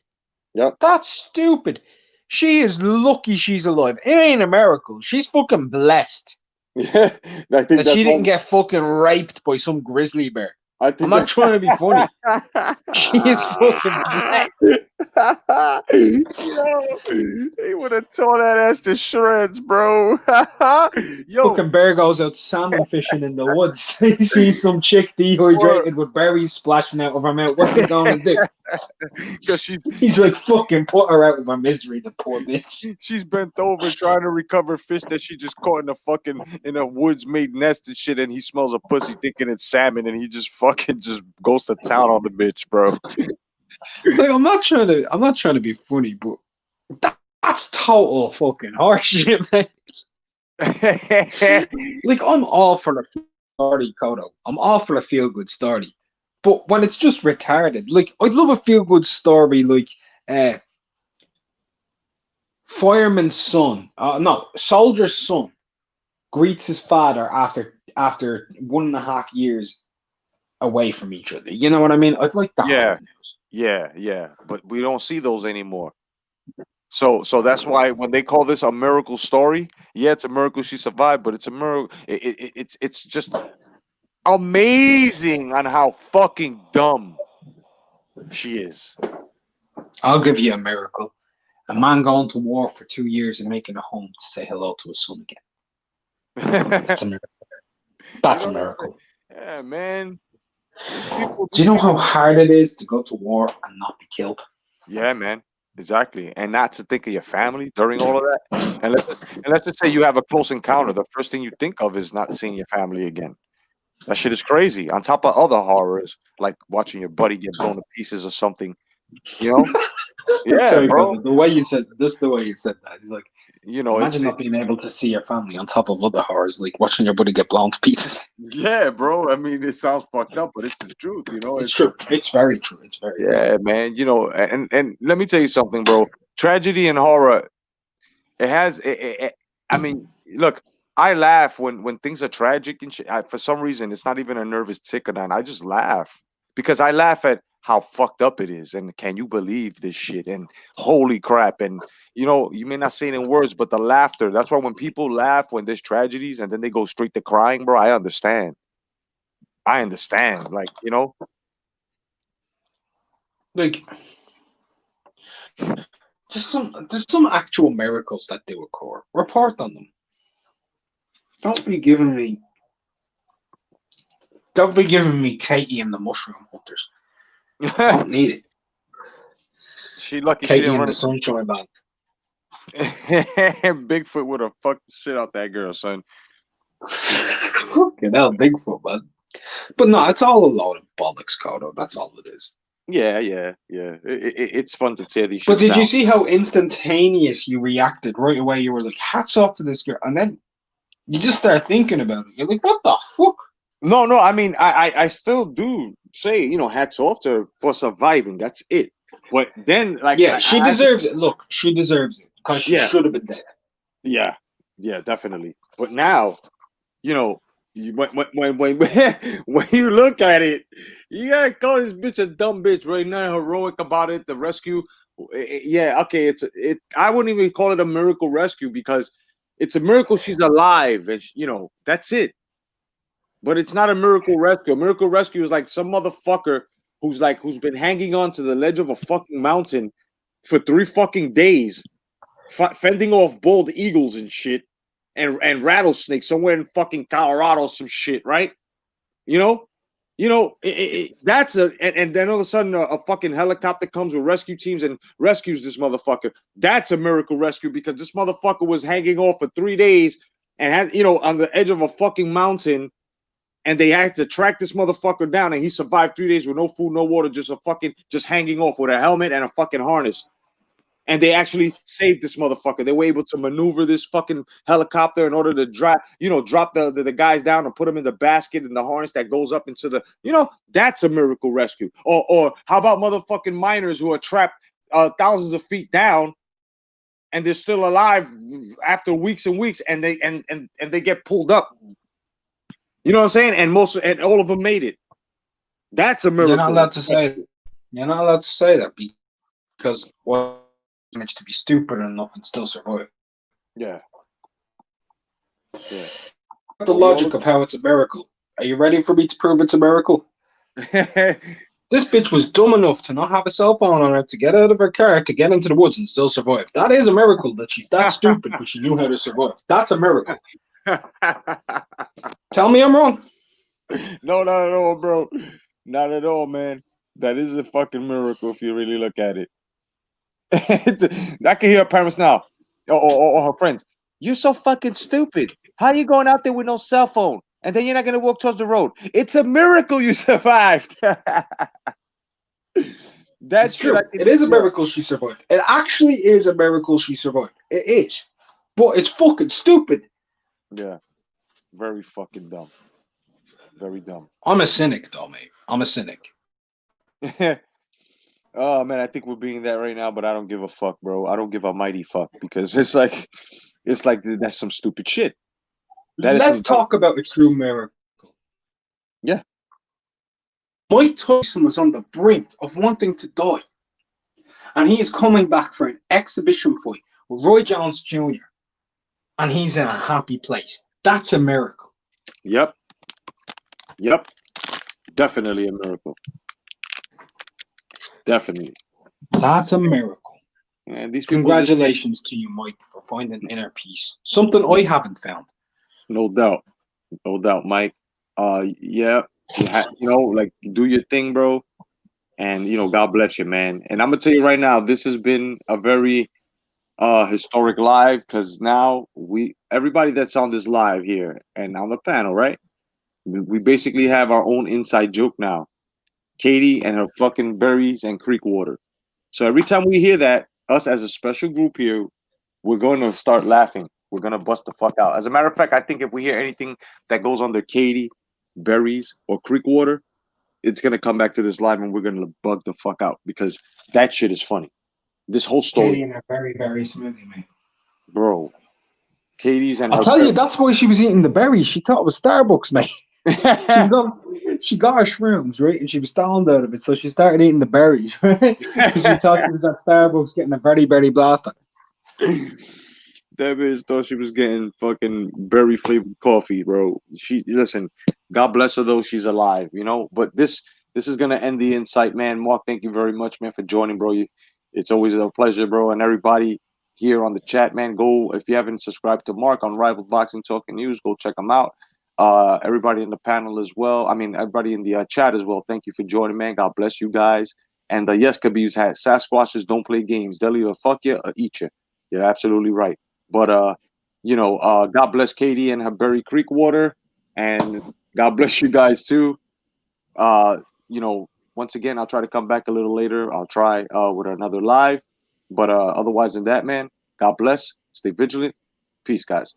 Yep. That's stupid. She is lucky she's alive. It ain't a miracle. She's fucking blessed. Yeah, I think that she didn't get fucking raped by some grizzly bear. I'm not trying to be funny. She is fucking blessed. Yo, he would have tore that ass to shreds, bro. Yo, fucking bear goes out salmon fishing in the woods. He sees some chick dehydrated with berries splashing out of her mouth. What's he going to do? Because he's like, fucking put her out of her misery, the poor bitch. She's bent over trying to recover fish that she just caught in a woods made nest and shit, and he smells a pussy thinking it's salmon, and he just fucking just goes to town on the bitch, bro. Like, I'm not trying to be funny, but that's total fucking horseshit, man. Like, I'm all for the story, Kodo. I'm all for a feel good story. But when it's just retarded, like, I'd love a feel good story like fireman's son, soldier's son greets his father after 1.5 years away from each other. You know what I mean? I'd like that. Yeah. Yeah. But we don't see those anymore. So that's why when they call this a miracle story, yeah, it's a miracle she survived, but it's a miracle. It's just amazing on how fucking dumb she is. I'll give you a miracle. A man going to war for 2 years and making a home to say hello to his son again. That's a miracle. That's a miracle. Yeah, man. Do you know how hard it is to go to war and not be killed? Yeah, man. Exactly. And not to think of your family during all of that. And let's just say you have a close encounter. The first thing you think of is not seeing your family again. That shit is crazy. On top of other horrors, like watching your buddy get blown to pieces or something. You know? Yeah, Sorry, bro. brother. The way you said that. He's like, you know, imagine not being able to see your family on top of other horrors, like watching your buddy get blown to pieces. Yeah, bro. I mean, it sounds fucked up, but it's the truth, you know. It's true. It's very true. It's very true. Man. You know, and let me tell you something, bro. Tragedy and horror, it has. I mean, look, I laugh when things are tragic and shit. For some reason, it's not even a nervous tick or nothing. I just laugh because I laugh at how fucked up it is, and can you believe this shit? And holy crap! And you know, you may not say it in words, but the laughter. That's why when people laugh when there's tragedies and then they go straight to crying, bro. I understand. Like, you know, like there's some actual miracles that do occur. Report on them. Don't be giving me Katie and the Mushroom Hunters. I don't need it. She lucky Katie she didn't and run the Sunshine Band. Bigfoot would have fucked the shit out that girl, son. Fucking hell, Bigfoot, man. But no, it's all a load of bollocks, Kodo. That's all it is. Yeah. It's fun to tear these shit But did down. you see how instantaneous you reacted right away? You were like, hats off to this girl. And then you just start thinking about it. You're like, what the fuck? No, I mean, I still do say, you know, hats off to her for surviving. That's it. But then, like, yeah, she deserves it. Look, she deserves it because she should have been dead. Yeah, definitely. But now, you know, when you look at it, you gotta call this bitch a dumb bitch right now. Heroic about it, the rescue. Yeah, okay. I wouldn't even call it a miracle rescue because it's a miracle she's alive, and you know that's it. But it's not a miracle rescue. A miracle rescue is like some motherfucker who's been hanging on to the ledge of a fucking mountain for 3 fucking days, fending off bald eagles and shit, and rattlesnakes somewhere in fucking Colorado, some shit, right? You know, that's and then all of a sudden a fucking helicopter comes with rescue teams and rescues this motherfucker. That's a miracle rescue because this motherfucker was hanging off for 3 days and had, you know, on the edge of a fucking mountain. And they had to track this motherfucker down, and he survived 3 days with no food, no water, just hanging off with a helmet and a fucking harness. And they actually saved this motherfucker. They were able to maneuver this fucking helicopter in order to drop the guys down and put them in the basket and the harness that goes up into the, you know, that's a miracle rescue. Or how about motherfucking miners who are trapped thousands of feet down and they're still alive after weeks and weeks, and they get pulled up. You know what I'm saying? And all of them made it. That's a miracle. You're not allowed to say that. You're not allowed to say that because what managed to be stupid enough and still survive. Yeah. The logic of how it's a miracle. Are you ready for me to prove it's a miracle? This bitch was dumb enough to not have a cell phone on her to get out of her car to get into the woods and still survive. That is a miracle that she's that stupid, but she knew how to survive. That's a miracle. Tell me I'm wrong. No, not at all, bro. Not at all, man. That is a fucking miracle if you really look at it. I can hear her parents now, or her friends. You're so fucking stupid. How are you going out there with no cell phone? And then you're not going to walk towards the road. It's a miracle you survived. That's true. It is a miracle she survived. It actually is a miracle she survived. It is. But it's fucking stupid. Yeah. Very fucking dumb. Very dumb. I'm a cynic, though, mate. I'm a cynic. Oh, man, I think we're being that right now, but I don't give a fuck, bro. I don't give a mighty fuck because it's like that's some stupid shit. Let's talk about a true miracle. Yeah. Mike Tyson was on the brink of wanting to die. And he is coming back for an exhibition fight with Roy Jones Jr. And he's in a happy place. That's a miracle. Yep. Yep. Definitely a miracle. Definitely. That's a miracle. And these people Congratulations to you, Mike, for finding inner peace. Something I haven't found. No doubt. No doubt, Mike. Yeah. You know, like, do your thing, bro. And, you know, God bless you, man. And I'm going to tell you right now, this has been a very historic live, because now everybody that's on this live here and on the panel, right? We basically have our own inside joke now. Katie and her fucking berries and creek water. So every time we hear that, us as a special group here, we're going to start laughing. We're going to bust the fuck out. As a matter of fact, I think if we hear anything that goes under Katie, berries, or creek water, it's going to come back to this live and we're going to bug the fuck out, because that shit is funny. This whole story. Katie and her very, very smoothie, mate. Bro. Katie's and I'll tell you, that's why she was eating the berries. She thought it was Starbucks, mate. She got her shrooms, right? And she was stoned out of it, so she started eating the berries, right? Because she thought she was at Starbucks getting a very, very blaster. That bitch thought she was getting fucking berry flavored coffee, bro. Listen, God bless her though, she's alive, you know. But this is gonna end the insight, man. Mark, thank you very much, man, for joining, bro. It's always a pleasure, bro. And everybody here on the chat, man, go, if you haven't subscribed to Mark on Rival Boxing Talking News, go check him out. Everybody in the panel as well. I mean, everybody in the chat as well. Thank you for joining, man. God bless you guys. And yes, Khabib's hat. Sasquatches don't play games. They'll either fuck you or eat you. You're absolutely right. But you know, God bless Katie and her Berry Creek water, and God bless you guys too. You know, once again, I'll try to come back a little later. I'll try with another live. But otherwise than that, man, God bless. Stay vigilant. Peace, guys.